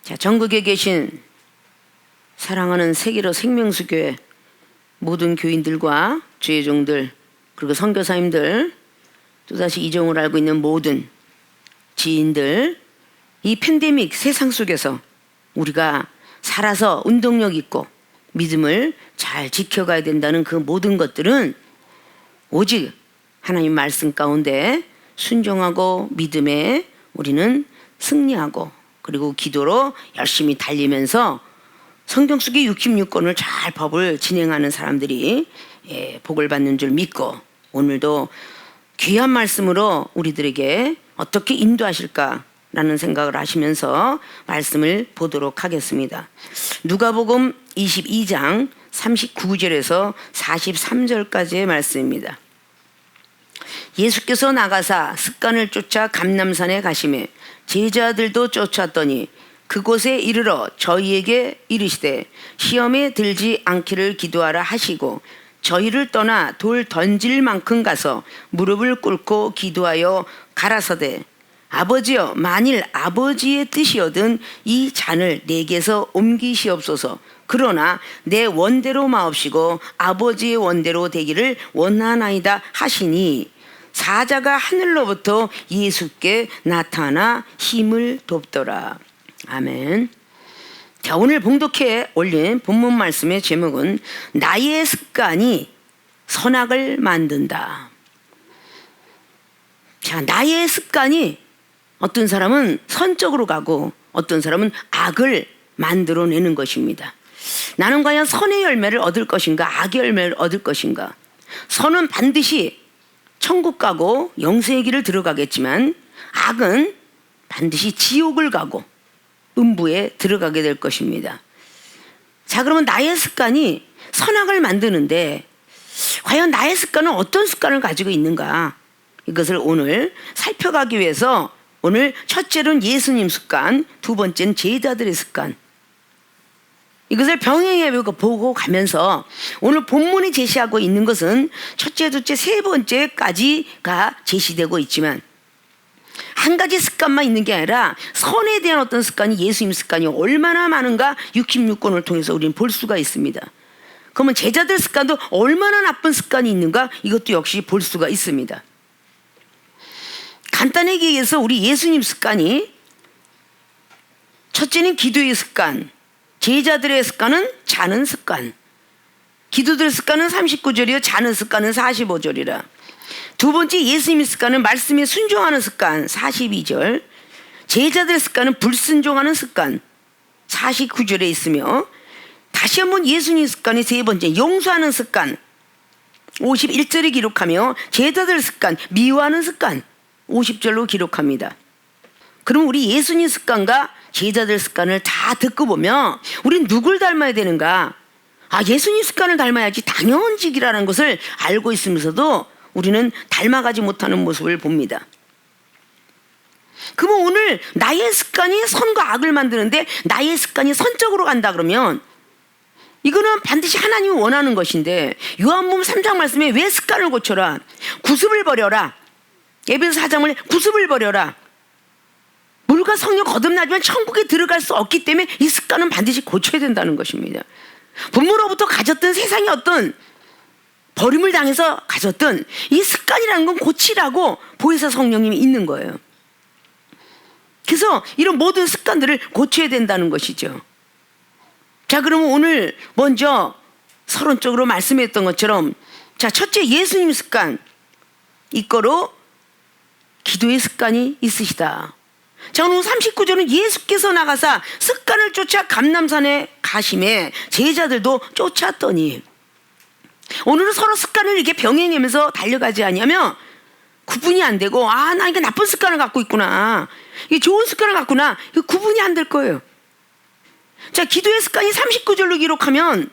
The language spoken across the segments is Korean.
자, 전국에 계신 사랑하는 세계로 생명수교회 모든 교인들과 주의 종들 그리고 선교사님들 또다시 이종을 알고 있는 모든 지인들, 이 팬데믹 세상 속에서 우리가 살아서 운동력 있고 믿음을 잘 지켜가야 된다는 그 모든 것들은 오직 하나님 말씀 가운데 순종하고 믿음에 우리는 승리하고 그리고 기도로 열심히 달리면서 성경 속의 66권을 잘 법을 진행하는 사람들이 복을 받는 줄 믿고 오늘도 귀한 말씀으로 우리들에게 어떻게 인도하실까라는 생각을 하시면서 말씀을 보도록 하겠습니다. 누가복음 22장 39절에서 43절까지의 말씀입니다. 예수께서 나가사 습관을 쫓아 감람산에 가시매 제자들도 쫓았더니 그곳에 이르러 저희에게 이르시되 시험에 들지 않기를 기도하라 하시고 저희를 떠나 돌 던질 만큼 가서 무릎을 꿇고 기도하여 가라사대 아버지여 만일 아버지의 뜻이거든 이 잔을 내게서 옮기시옵소서. 그러나 내 원대로 마옵시고 아버지의 원대로 되기를 원하나이다 하시니 사자가 하늘로부터 예수께 나타나 힘을 돕더라. 아멘. 자, 오늘 봉독해 올린 본문 말씀의 제목은 나의 습관이 선악을 만든다. 자, 나의 습관이 어떤 사람은 선적으로 가고 어떤 사람은 악을 만들어내는 것입니다. 나는 과연 선의 열매를 얻을 것인가 악의 열매를 얻을 것인가. 선은 반드시 천국 가고 영생의 길을 들어가겠지만 악은 반드시 지옥을 가고 음부에 들어가게 될 것입니다. 자, 그러면 나의 습관이 선악을 만드는데 과연 나의 습관은 어떤 습관을 가지고 있는가, 이것을 오늘 살펴가기 위해서 오늘 첫째로는 예수님 습관, 두 번째는 제자들의 습관, 이것을 병행해 보고 가면서 오늘 본문이 제시하고 있는 것은 첫째, 둘째, 세 번째까지가 제시되고 있지만 한 가지 습관만 있는 게 아니라 선에 대한 어떤 습관이 예수님 습관이 얼마나 많은가 66권을 통해서 우리는 볼 수가 있습니다. 그러면 제자들 습관도 얼마나 나쁜 습관이 있는가, 이것도 역시 볼 수가 있습니다. 간단하게 얘기해서 우리 예수님 습관이 첫째는 기도의 습관, 제자들의 습관은 자는 습관, 기도들 습관은 39절이요 자는 습관은 45절이라. 두 번째 예수님 습관은 말씀에 순종하는 습관 42절, 제자들 습관은 불순종하는 습관 49절에 있으며 다시 한번 예수님 습관이 세 번째 용서하는 습관 51절에 기록하며 제자들 습관 미워하는 습관 50절로 기록합니다. 그럼 우리 예수님 습관과 제자들 습관을 다 듣고 보면 우린 누굴 닮아야 되는가? 예수님 습관을 닮아야지 당연직이라는 것을 알고 있으면서도 우리는 닮아가지 못하는 모습을 봅니다. 그러면 오늘 나의 습관이 선과 악을 만드는데 나의 습관이 선적으로 간다 그러면 이거는 반드시 하나님이 원하는 것인데 요한복음 3장 말씀에 왜 습관을 고쳐라, 구습을 버려라, 에베소 4장을 구습을 버려라, 물과 성령 거듭나지만 천국에 들어갈 수 없기 때문에 이 습관은 반드시 고쳐야 된다는 것입니다. 부모로부터 가졌던 세상의 어떤 버림을 당해서 가졌던 이 습관이라는 건 고치라고 보혜사 성령님이 있는 거예요. 그래서 이런 모든 습관들을 고쳐야 된다는 것이죠. 자, 그러면 오늘 먼저 서론적으로 말씀했던 것처럼 자, 첫째 예수님 습관, 이거로 기도의 습관이 있으시다. 자, 오늘 39절은 예수께서 나가사 습관을 쫓아 감람산에 가심에 제자들도 쫓았더니, 오늘은 서로 습관을 이렇게 병행하면서 달려가지 않냐면 구분이 안 되고 나 이거 나쁜 습관을 갖고 있구나, 이게 좋은 습관을 갖구나, 이거 구분이 안 될 거예요. 자, 기도의 습관이 39절로 기록하면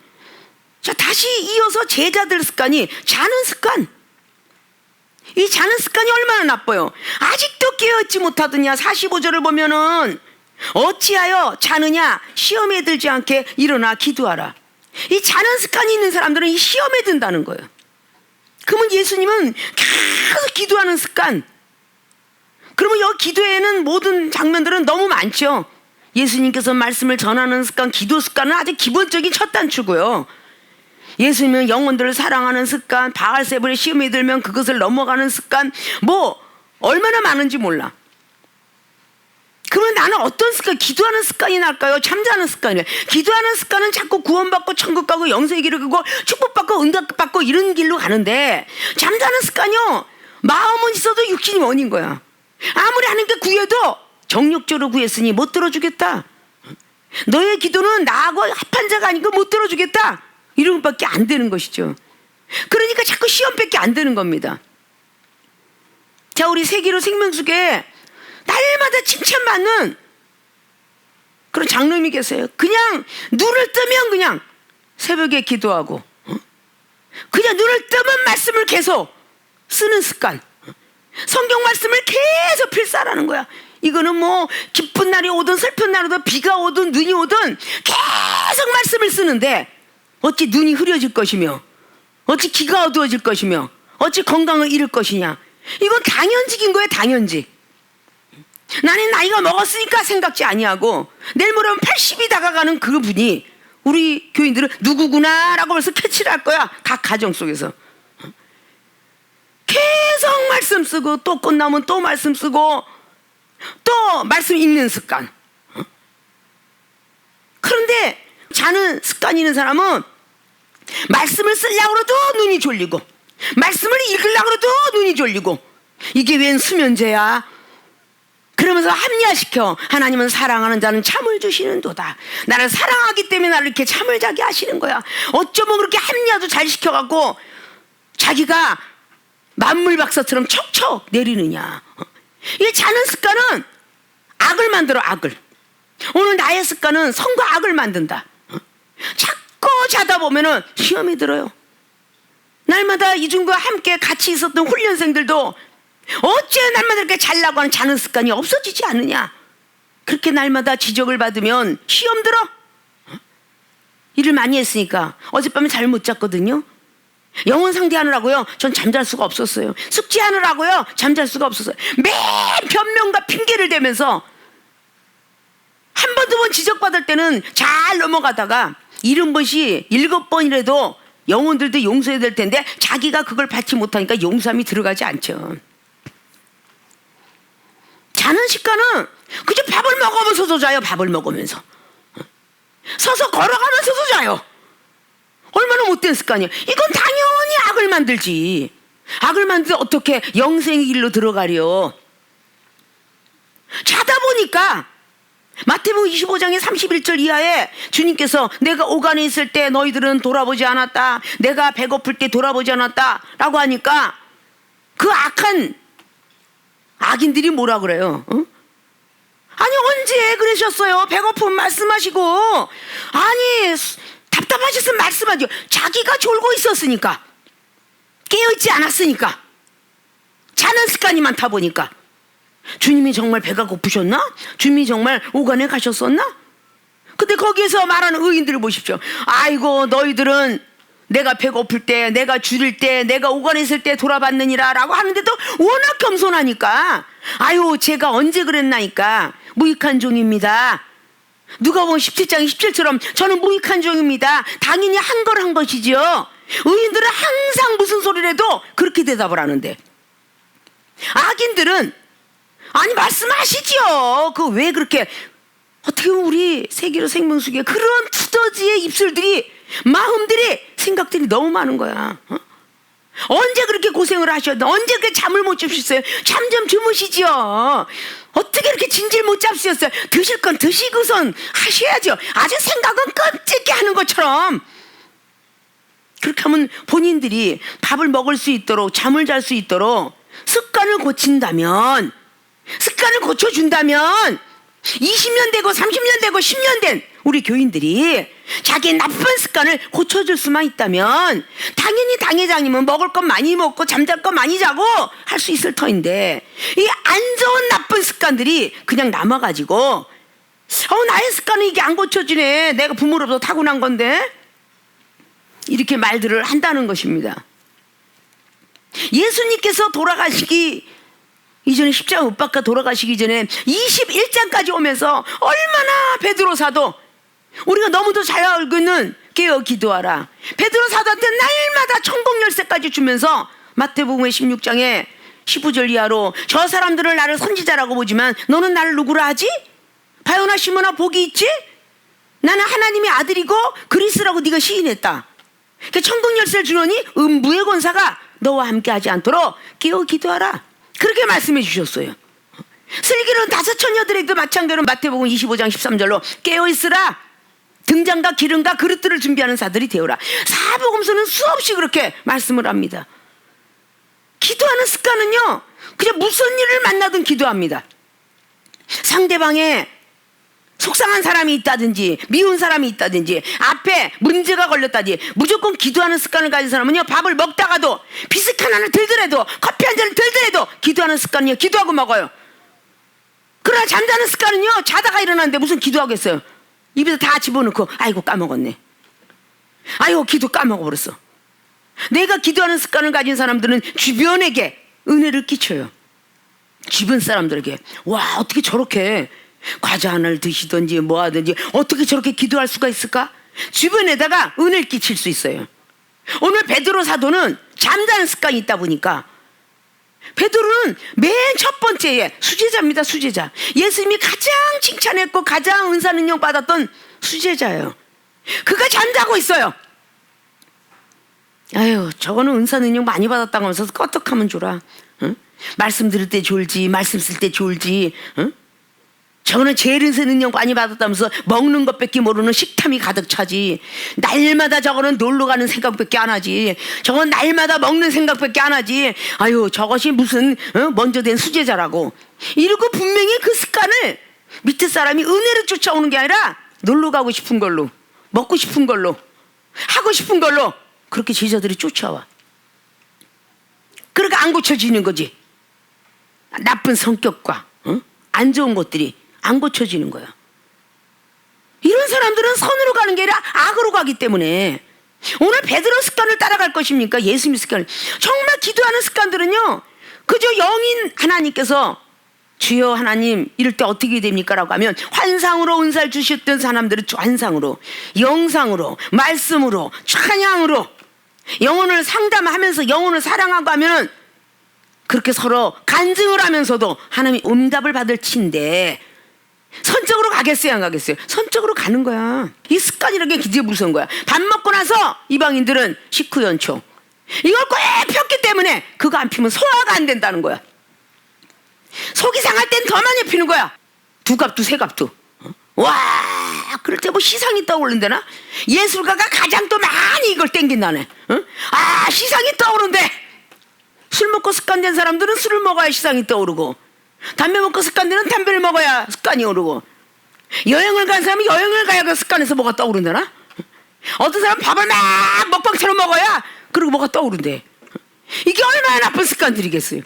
자, 다시 이어서 제자들 습관이 자는 습관, 이 자는 습관이 얼마나 나빠요. 아직도 깨어있지 못하더냐. 45절을 보면은 어찌하여 자느냐, 시험에 들지 않게 일어나 기도하라. 이 자는 습관이 있는 사람들은 이 시험에 든다는 거예요. 그러면 예수님은 계속 기도하는 습관, 그러면 여기 기도에는 모든 장면들은 너무 많죠. 예수님께서 말씀을 전하는 습관, 기도 습관은 아주 기본적인 첫 단추고요. 예수님은 영혼들을 사랑하는 습관, 바알세불의 시험에 들면 그것을 넘어가는 습관, 뭐 얼마나 많은지 몰라. 그러면 나는 어떤 습관, 기도하는 습관이 날까요? 잠자는 습관이에요. 기도하는 습관은 자꾸 구원받고 천국 가고 영생의 길을 가고 축복받고 응답받고 이런 길로 가는데, 잠자는 습관이요, 마음은 있어도 육신이 원인 거야. 아무리 하나님께 구해도 정욕적으로 구했으니 못 들어주겠다. 너의 기도는 나하고 합한 자가 아니고 못 들어주겠다. 이런 것밖에 안 되는 것이죠. 그러니까 자꾸 시험밖에 안 되는 겁니다. 자, 우리 세계로 생명수계 날마다 칭찬받는 그런 장로님이 계세요. 그냥 눈을 뜨면 그냥 새벽에 기도하고, 그냥 눈을 뜨면 말씀을 계속 쓰는 습관, 성경 말씀을 계속 필사하는 거야. 이거는 뭐 기쁜 날이 오든 슬픈 날이 오든 비가 오든 눈이 오든 계속 말씀을 쓰는데 어찌 눈이 흐려질 것이며, 어찌 귀가 어두워질 것이며, 어찌 건강을 잃을 것이냐. 이건 당연직인 거예요. 당연직. 나는 나이가 먹었으니까 생각지 아니하고 내일 모레면 80이 다가가는 그 분이 우리 교인들은 누구구나 라고 벌써 캐치를 할 거야. 각 가정 속에서 계속 말씀 쓰고, 또 끝나면 또 말씀 쓰고, 또 말씀 읽는 습관. 그런데 자는 습관이 있는 사람은 말씀을 쓰려고 해도 눈이 졸리고, 말씀을 읽으려고 해도 눈이 졸리고, 이게 웬 수면제야? 그러면서 합리화시켜. 하나님은 사랑하는 자는 참을 주시는도다. 나를 사랑하기 때문에 나를 이렇게 참을 자게 하시는 거야. 어쩌면 그렇게 합리화도 잘 시켜갖고 자기가 만물박사처럼 척척 내리느냐. 이 자는 습관은 악을 만들어. 악을. 오늘 나의 습관은 선과 악을 만든다. 자꾸 자다 보면은 시험이 들어요. 날마다 이중과 함께 같이 있었던 훈련생들도 어째 날마다 이렇게 잘나고 하는 자는 습관이 없어지지 않느냐. 그렇게 날마다 지적을 받으면 시험 들어. 일을 많이 했으니까 어젯밤에 잘 못 잤거든요. 영혼 상대하느라고요, 전 잠잘 수가 없었어요. 숙제하느라고요, 잠잘 수가 없었어요. 매일 변명과 핑계를 대면서 한 번, 두 번 지적받을 때는 잘 넘어가다가 70번씩 7번이라도 영혼들도 용서해야 될 텐데 자기가 그걸 받지 못하니까 용서함이 들어가지 않죠. 자는 습관은 그저 밥을 먹으면서도 자요. 밥을 먹으면서 서서 걸어가면서도 자요. 얼마나 못된 습관이야. 이건 당연히 악을 만들지. 악을 만들어 어떻게 영생의 길로 들어가려. 자다 보니까 마태복음 25장의 31절 이하에 주님께서 내가 오간에 있을 때 너희들은 돌아보지 않았다, 내가 배고플 때 돌아보지 않았다 라고 하니까 그 악한 악인들이 뭐라 그래요? 아니 언제 그러셨어요? 배고프면 말씀하시고, 아니 답답하셨으면 말씀하죠. 자기가 졸고 있었으니까, 깨어있지 않았으니까, 자는 습관이 많다 보니까. 주님이 정말 배가 고프셨나? 주님이 정말 오간에 가셨었나? 근데 거기에서 말하는 의인들을 보십시오. 아이고 너희들은 내가 배고플 때, 내가 줄일 때, 내가 오간에 있을 때 돌아봤느니라 라고 하는데도 워낙 겸손하니까, 아유 제가 언제 그랬나니까 무익한 종입니다. 누가복음 17장 17처럼 저는 무익한 종입니다. 당연히 한 걸 한 것이죠. 의인들은 항상 무슨 소리를 해도 그렇게 대답을 하는데, 악인들은 아니 말씀하시지요. 그 왜 그렇게, 어떻게 보면 우리 세계로 생명수기에 그런 투더지의 입술들이, 마음들이, 생각들이 너무 많은 거야. 언제 그렇게 고생을 하셨나? 언제 그렇게 잠을 못 주셨어요? 잠 좀 주무시지요. 어떻게 이렇게 진질 못 잡수셨어요? 드실 건 드시고선 하셔야죠. 아주 생각은 끔찍게 하는 것처럼. 그렇게 하면 본인들이 밥을 먹을 수 있도록, 잠을 잘 수 있도록 습관을 고친다면, 습관을 고쳐준다면 20년 되고 30년 되고 10년 된 우리 교인들이 자기의 나쁜 습관을 고쳐줄 수만 있다면 당연히 당회장님은 먹을 것 많이 먹고 잠잘 것 많이 자고 할 수 있을 터인데, 이 안 좋은 나쁜 습관들이 그냥 남아가지고 나의 습관은 이게 안 고쳐지네, 내가 부모로부터 타고난 건데, 이렇게 말들을 한다는 것입니다. 예수님께서 돌아가시기 이전에 십자가 못 박아 돌아가시기 전에 21장까지 오면서 얼마나 베드로 사도 우리가 너무도 잘 알고 있는 깨어 기도하라. 베드로 사도한테 날마다 천국 열쇠까지 주면서 마태복음 16장에 15절 이하로 저 사람들은 나를 선지자라고 보지만 너는 나를 누구라 하지? 바요나 시몬아 복이 있지? 나는 하나님의 아들이고 그리스라고 네가 시인했다. 그러니까 천국 열쇠를 주노니 음부의 권사가 너와 함께하지 않도록 깨어 기도하라. 그렇게 말씀해 주셨어요. 슬기로운 다섯 처녀들에게도 마찬가지로 마태복음 25장 13절로 깨어있으라. 등잔과 기름과 그릇들을 준비하는 사들이 되어라. 사복음서는 수없이 그렇게 말씀을 합니다. 기도하는 습관은요, 그냥 무슨 일을 만나든 기도합니다. 상대방의 속상한 사람이 있다든지 미운 사람이 있다든지 앞에 문제가 걸렸다든지 무조건 기도하는 습관을 가진 사람은요, 밥을 먹다가도 비스킷 하나를 들더라도 커피 한 잔을 들더라도 기도하는 습관이요, 기도하고 먹어요. 그러나 잠자는 습관은요, 자다가 일어났는데 무슨 기도하겠어요. 입에서 다 집어넣고 아이고 까먹었네, 아이고 기도 까먹어버렸어. 내가 기도하는 습관을 가진 사람들은 주변에게 은혜를 끼쳐요. 주변 사람들에게 와, 어떻게 저렇게 과자 하나를 드시든지 뭐 하든지 어떻게 저렇게 기도할 수가 있을까? 주변에다가 은혜를 끼칠 수 있어요. 오늘 베드로 사도는 잠자는 습관이 있다 보니까 베드로는 맨 첫 번째에 수제자입니다. 수제자. 예수님이 가장 칭찬했고 가장 은사 능력 받았던 수제자예요. 그가 잠자고 있어요. 아유, 저거는 은사 능력 많이 받았다고 하면서 껐떡하면 졸아. 응? 말씀 들을 때 졸지, 말씀 쓸 때 졸지. 응? 저거는 제일 은사 능력 많이 받았다면서 먹는 것밖에 모르는 식탐이 가득 차지. 날마다 저거는 놀러 가는 생각밖에 안 하지. 저건 날마다 먹는 생각밖에 안 하지. 아유, 저것이 무슨 먼저 된 수제자라고. 이러고 분명히 그 습관을 밑에 사람이 은혜를 쫓아오는 게 아니라 놀러 가고 싶은 걸로, 먹고 싶은 걸로, 하고 싶은 걸로 그렇게 제자들이 쫓아와. 그러니까 안 고쳐지는 거지. 나쁜 성격과 안 좋은 것들이 안 고쳐지는 거야. 이런 사람들은 선으로 가는 게 아니라 악으로 가기 때문에 오늘 베드로 습관을 따라갈 것입니까? 예수님 습관을. 정말 기도하는 습관들은요, 그저 영인 하나님께서 주여 하나님 이럴 때 어떻게 됩니까? 라고 하면 환상으로 은사를 주셨던 사람들은 환상으로, 영상으로, 말씀으로, 찬양으로 영혼을 상담하면서 영혼을 사랑하고 하면 그렇게 서로 간증을 하면서도 하나님이 응답을 받을 치인데 선적으로 가겠어요, 안 가겠어요? 선적으로 가는 거야. 이 습관이라는 게 기대 무서운 거야. 밥 먹고 나서 이방인들은 식후연초 이걸 꼭 폈기 때문에 그거 안 피면 소화가 안 된다는 거야. 속이 상할 땐 더 많이 피는 거야. 두 갑도 세 갑도. 와, 그럴 때 뭐 시상이 떠오른다나? 예술가가 가장 또 많이 이걸 땡긴다네. 아, 시상이 떠오른대. 술 먹고 습관된 사람들은 술을 먹어야 시상이 떠오르고, 담배 먹고 습관되는 담배를 먹어야 습관이 오르고, 여행을 간 사람은 여행을 가야 그 습관에서 뭐가 떠오른다나? 어떤 사람은 밥을 막 먹방처럼 먹어야 그리고 뭐가 떠오른대. 이게 얼마나 나쁜 습관들이겠어요.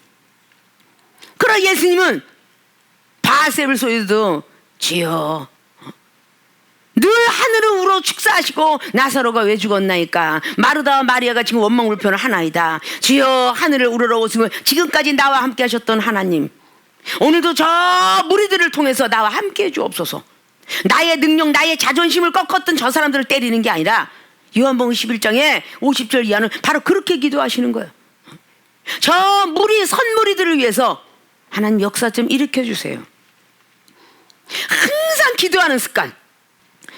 그러나 예수님은 바세을 소유도 주여 늘 하늘을 우러 축사하시고 나사로가 왜 죽었나이까, 마르다와 마리아가 지금 원망 불편을 하나이다. 주여 하늘을 우러러 오시면 지금까지 나와 함께 하셨던 하나님, 오늘도 저 무리들을 통해서 나와 함께 해 주옵소서. 나의 능력, 나의 자존심을 꺾었던 저 사람들을 때리는 게 아니라 요한복음 11장에 50절 이하는 바로 그렇게 기도하시는 거예요. 저 무리, 선무리들을 위해서 하나님 역사 좀 일으켜 주세요. 항상 기도하는 습관,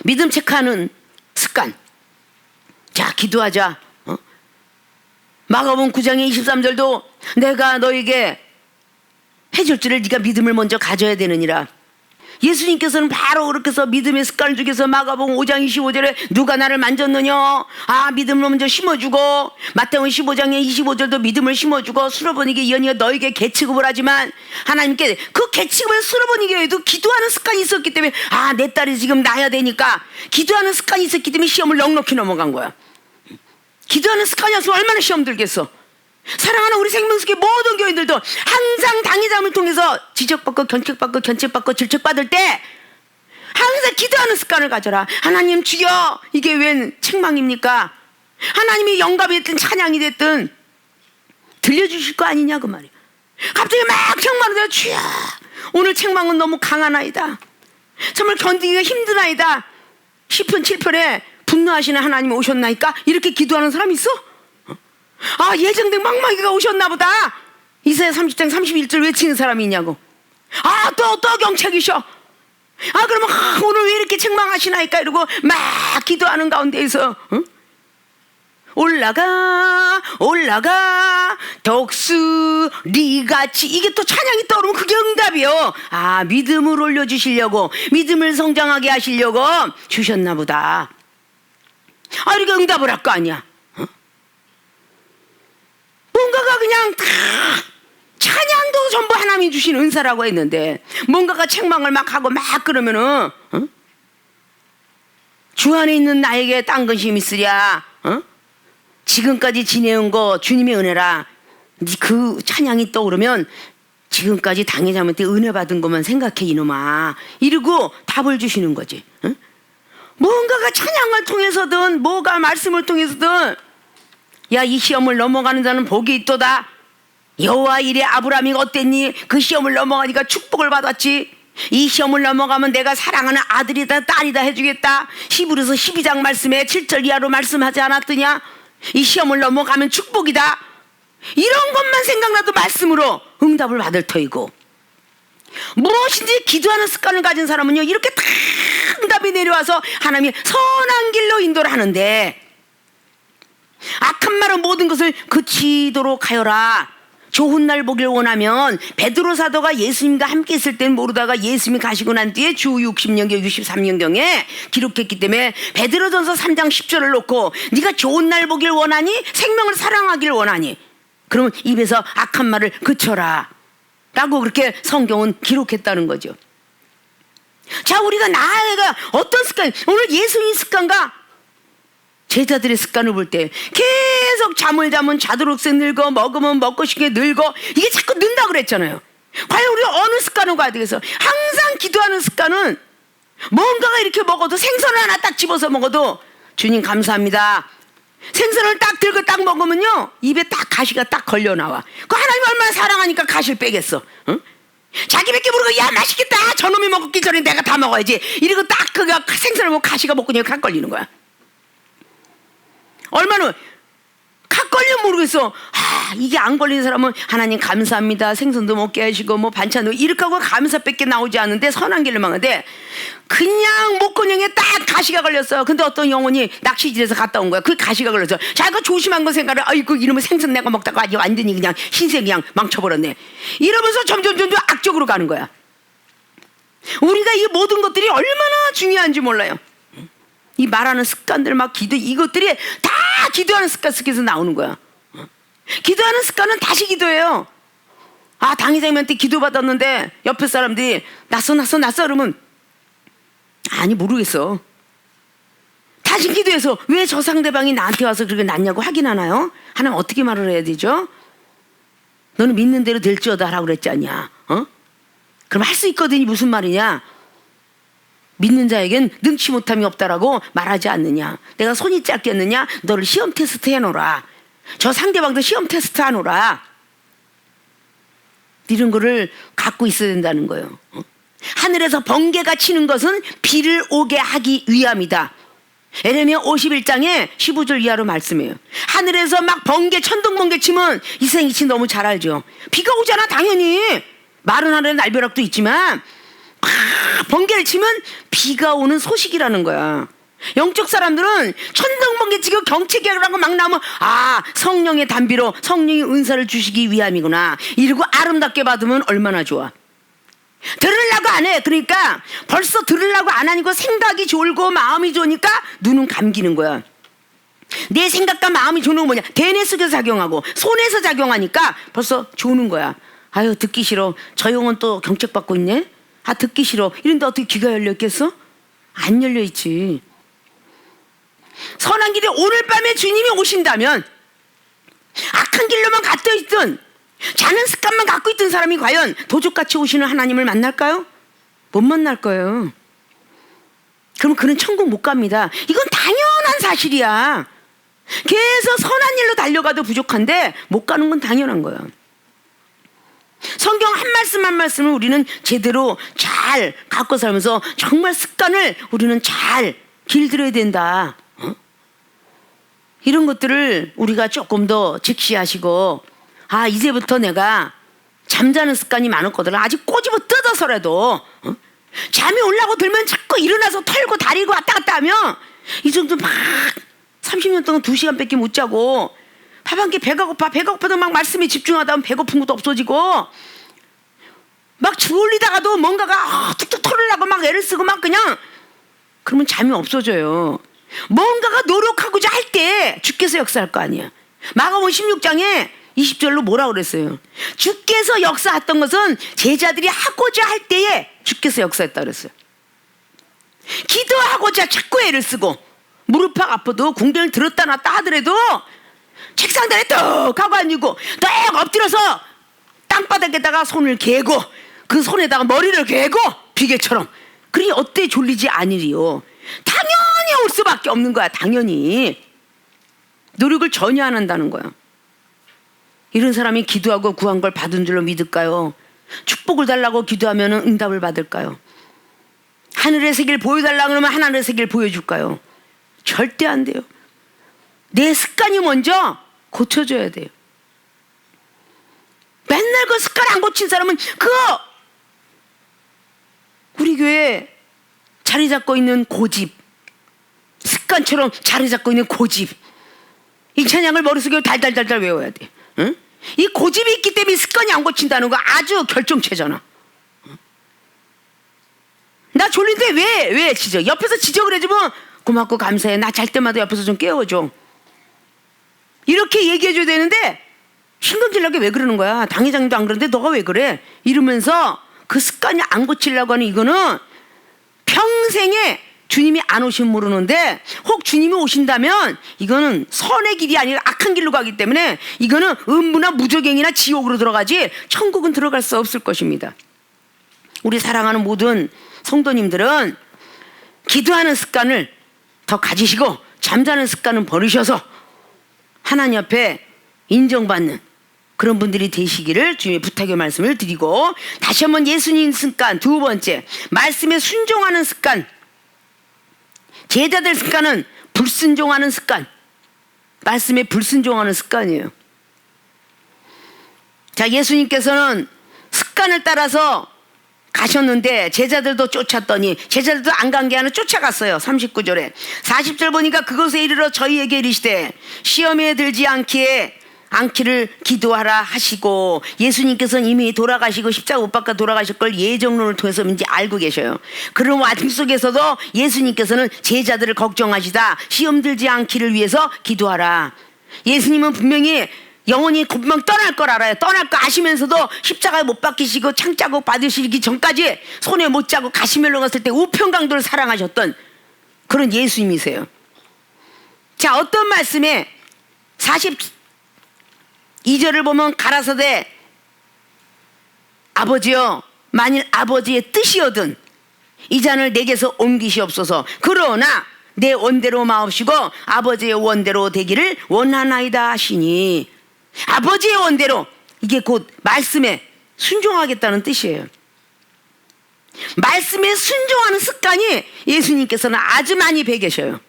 믿음 체크하는 습관. 자, 기도하자. 마가복음 9장의 23절도 내가 너에게 해줄 줄을 네가 믿음을 먼저 가져야 되느니라. 예수님께서는 바로 그렇게 해서 믿음의 습관을 주께서 마가복음 5장 25절에 누가 나를 만졌느냐, 아, 믿음을 먼저 심어주고, 마태복음 15장의 25절도 믿음을 심어주고, 수로보니게 연이가 너에게 계치급을 하지만 하나님께 그 계치급을 수로보니게 해도 기도하는 습관이 있었기 때문에, 아, 내 딸이 지금 낳아야 되니까 기도하는 습관이 있었기 때문에 시험을 넉넉히 넘어간 거야. 기도하는 습관이 없으면 얼마나 시험 들겠어. 사랑하는 우리 생명수계 모든 교인들도 항상 당의자을 통해서 지적받고 견책받고 견책받고 질책받을 때 항상 기도하는 습관을 가져라. 하나님 주여, 이게 웬 책망입니까? 하나님이 영감이 됐든 찬양이 됐든 들려주실 거 아니냐 그 말이야. 갑자기 막 책망하는데 주여 오늘 책망은 너무 강하나이다. 정말 견디기가 힘드나이다. 시편 7편에 분노하시는 하나님이 오셨나이까? 이렇게 기도하는 사람이 있어? 아 예정된 망망이가 오셨나 보다. 이사야 30장 31절 외치는 사람이 있냐고. 아 또 경책이셔. 아 그러면 오늘 왜 이렇게 책망하시나이까 이러고 막 기도하는 가운데에서 올라가 독수리같이 이게 또 찬양이 떠오르면 그게 응답이요. 아 믿음을 올려주시려고 믿음을 성장하게 하시려고 주셨나 보다. 아 이렇게 응답을 할 거 아니야. 뭔가가 그냥 다 찬양도 전부 하나님이 주신 은사라고 했는데 뭔가가 책망을 막 하고 막 그러면은 주 안에 있는 나에게 딴 근심이 있으랴. 지금까지 지내온 거 주님의 은혜라. 그 찬양이 떠오르면 지금까지 당회자한테 은혜 받은 것만 생각해 이놈아. 이러고 답을 주시는 거지. 뭔가가 찬양을 통해서든 뭐가 말씀을 통해서든 야 이 시험을 넘어가는 자는 복이 있도다. 여호와 이레 아브라함이 어땠니? 그 시험을 넘어가니까 축복을 받았지. 이 시험을 넘어가면 내가 사랑하는 아들이다 딸이다 해주겠다. 히브리서 12장 말씀에 7절 이하로 말씀하지 않았더냐. 이 시험을 넘어가면 축복이다. 이런 것만 생각나도 말씀으로 응답을 받을 터이고 무엇인지 기도하는 습관을 가진 사람은요 이렇게 다 응답이 내려와서 하나님이 선한 길로 인도를 하는데 악한 말은 모든 것을 그치도록 하여라. 좋은 날 보길 원하면 베드로 사도가 예수님과 함께 있을 땐 모르다가 예수님이 가시고 난 뒤에 주 60년경 63년경에 기록했기 때문에 베드로전서 3장 10절을 놓고 네가 좋은 날 보길 원하니 생명을 사랑하길 원하니 그러면 입에서 악한 말을 그쳐라 라고 그렇게 성경은 기록했다는 거죠. 자 우리가 나아가 어떤 습관 오늘 예수님 습관과 제자들의 습관을 볼 때 계속 잠을 자면 자도록새 늙어 먹으면 먹고 싶게 늙어 이게 자꾸 는다 그랬잖아요. 과연 우리가 어느 습관을 가야 되겠어? 항상 기도하는 습관은 뭔가가 이렇게 먹어도 생선을 하나 딱 집어서 먹어도 주님 감사합니다. 생선을 딱 들고 딱 먹으면요 입에 딱 가시가 딱 걸려 나와. 그 하나님 얼마나 사랑하니까 가시를 빼겠어. 응? 자기밖에 모르고 야 맛있겠다 저놈이 먹기 전에 내가 다 먹어야지 이러고 딱 그가 생선을 먹고 가시가 먹고 각 걸리는 거야. 얼마나 각 걸리면 모르겠어. 이게 안 걸리는 사람은 하나님 감사합니다 생선도 먹게 하시고 뭐 반찬도 이렇게 하고 감사밖에 나오지 않는데 선한 길을 망하는데 그냥 목구멍에 딱 가시가 걸렸어. 근데 어떤 영혼이 낚시질에서 갔다 온 거야. 그 가시가 걸렸어. 자기가 조심한 거 생각을 아이고 이러면 생선 내가 먹다가 아주 완전히 그냥 신세 그냥 망쳐버렸네 이러면서 점점 악적으로 가는 거야. 우리가 이 모든 것들이 얼마나 중요한지 몰라요. 이 말하는 습관들 막 기도 이것들이 다 기도하는 습관 속에서 나오는 거야. 기도하는 습관은 다시 기도해요. 아 당회장님한테 기도 받았는데 옆에 사람들이 났어 그러면 아니 모르겠어. 다시 기도해서 왜 저 상대방이 나한테 와서 그렇게 났냐고 확인하나요? 하나님 어떻게 말을 해야 되죠? 너는 믿는 대로 될지어다 라고 그랬지 않냐. 그럼 할 수 있거든이 무슨 말이냐. 믿는 자에겐 능치 못함이 없다라고 말하지 않느냐. 내가 손이 짧겠느냐. 너를 시험 테스트 해놓으라. 저 상대방도 시험 테스트 하노라. 이런 거를 갖고 있어야 된다는 거예요. 하늘에서 번개가 치는 것은 비를 오게 하기 위함이다. 에레미야 51장에 15절 이하로 말씀해요. 하늘에서 막 번개 천둥 번개 치면 이생이치 너무 잘 알죠. 비가 오잖아 당연히. 마른 하늘에 날벼락도 있지만 번개를 치면 비가 오는 소식이라는 거야. 영적 사람들은 천둥번개 치고 경책이라고 막 나오면 아 성령의 단비로 성령의 은사를 주시기 위함이구나 이러고 아름답게 받으면 얼마나 좋아. 들으려고 안 해. 그러니까 벌써 들으려고 안 하니까 생각이 졸고 마음이 좋으니까 눈은 감기는 거야. 내 생각과 마음이 좋은 건 뭐냐. 대뇌 속에서 작용하고 손에서 작용하니까 벌써 좋은 거야. 아유 듣기 싫어. 저 영혼 또 경책받고 있네. 아 듣기 싫어. 이런데 어떻게 귀가 열려있겠어? 안 열려있지. 선한 길에 오늘 밤에 주님이 오신다면 악한 길로만 갇혀 있든 자는 습관만 갖고 있던 사람이 과연 도둑같이 오시는 하나님을 만날까요? 못 만날 거예요. 그럼 그는 천국 못 갑니다. 이건 당연한 사실이야. 계속 선한 일로 달려가도 부족한데 못 가는 건 당연한 거야. 성경 한 말씀 한 말씀을 우리는 제대로 잘 갖고 살면서 정말 습관을 우리는 잘 길들여야 된다. 이런 것들을 우리가 조금 더 직시하시고, 아, 이제부터 내가 잠자는 습관이 많았거든. 아직 꼬집어 뜯어서라도 잠이 올라고 들면 자꾸 일어나서 털고 다리고 왔다 갔다 하면 이 정도 막 30년 동안 2시간밖에 못 자고 밥 한 끼 배가 고파도 막 말씀에 집중하다 보면 배고픈 것도 없어지고 막 주울리다가도 뭔가가 툭툭 털으려고 막 애를 쓰고 막 그냥 그러면 잠이 없어져요. 뭔가가 노력하고자 할 때 주께서 역사할 거 아니야. 마가복음 16장에 20절로 뭐라 그랬어요? 주께서 역사했던 것은 제자들이 하고자 할 때에 주께서 역사했다 그랬어요. 기도하고자 자꾸 애를 쓰고 무릎 아파도 궁뎅이를 들었다 놨다 하더라도 책상들에 뚝 하고 앉고 뚝 엎드려서 땅바닥에다가 손을 개고 그 손에다가 머리를 개고 비계처럼. 그러니 어때 졸리지 않으리요. 당연히 올 수밖에 없는 거야. 당연히 노력을 전혀 안 한다는 거야. 이런 사람이 기도하고 구한 걸 받은 줄로 믿을까요? 축복을 달라고 기도하면 응답을 받을까요? 하늘의 세계를 보여달라고 그러면 하늘의 세계를 보여줄까요? 절대 안 돼요. 내 습관이 먼저 고쳐줘야 돼요. 맨날 그 습관 안 고친 사람은 우리 교회에 자리 잡고 있는 고집, 습관처럼 자리 잡고 있는 고집, 이 찬양을 머릿속에 달달달달 외워야 돼. 응? 이 고집이 있기 때문에 습관이 안 고친다는 거 아주 결정체잖아. 나 졸린데 왜 지적? 옆에서 지적을 해주면 고맙고 감사해. 나 잘 때마다 옆에서 좀 깨워줘. 이렇게 얘기해줘야 되는데 신경질나게 왜 그러는 거야? 당회장도 안 그러는데 너가 왜 그래? 이러면서 그 습관이 안 고치려고 하는 이거는 평생에 주님이 안 오시면 모르는데 혹 주님이 오신다면 이거는 선의 길이 아니라 악한 길로 가기 때문에 이거는 음부나 무저갱이나 지옥으로 들어가지 천국은 들어갈 수 없을 것입니다. 우리 사랑하는 모든 성도님들은 기도하는 습관을 더 가지시고 잠자는 습관은 버리셔서 하나님 앞에 인정받는 그런 분들이 되시기를 주님의 부탁의 말씀을 드리고, 다시 한번 예수님 습관 두 번째, 말씀에 순종하는 습관. 제자들 습관은 불순종하는 습관. 말씀에 불순종하는 습관이에요. 자, 예수님께서는 습관을 따라서 가셨는데 제자들도 쫓았더니 제자들도 안 간 게 아니라 쫓아갔어요. 39절에 40절 보니까 그것에 이르러 저희에게 이르시되 시험에 들지 않기를 기도하라 하시고, 예수님께서는 이미 돌아가시고 십자가 못 박아 돌아가실 걸 예정론을 통해서 이제 알고 계셔요. 그런 와중 속에서도 예수님께서는 제자들을 걱정하시다 시험 들지 않기를 위해서 기도하라. 예수님은 분명히 영원히 금방 떠날 걸 알아요. 떠날 거 아시면서도 십자가에 못 박히시고 창자국 받으시기 전까지 손에 못 자고 가시멜로 갔을 때 우편강도를 사랑하셨던 그런 예수님이세요. 자, 어떤 말씀에 42절을 보면 가라사대 아버지여 만일 아버지의 뜻이거든 이 잔을 내게서 옮기시옵소서. 그러나 내 원대로 마옵시고 아버지의 원대로 되기를 원하나이다 하시니, 아버지의 원대로, 이게 곧 말씀에 순종하겠다는 뜻이에요. 말씀에 순종하는 습관이 예수님께서는 아주 많이 배계셔요.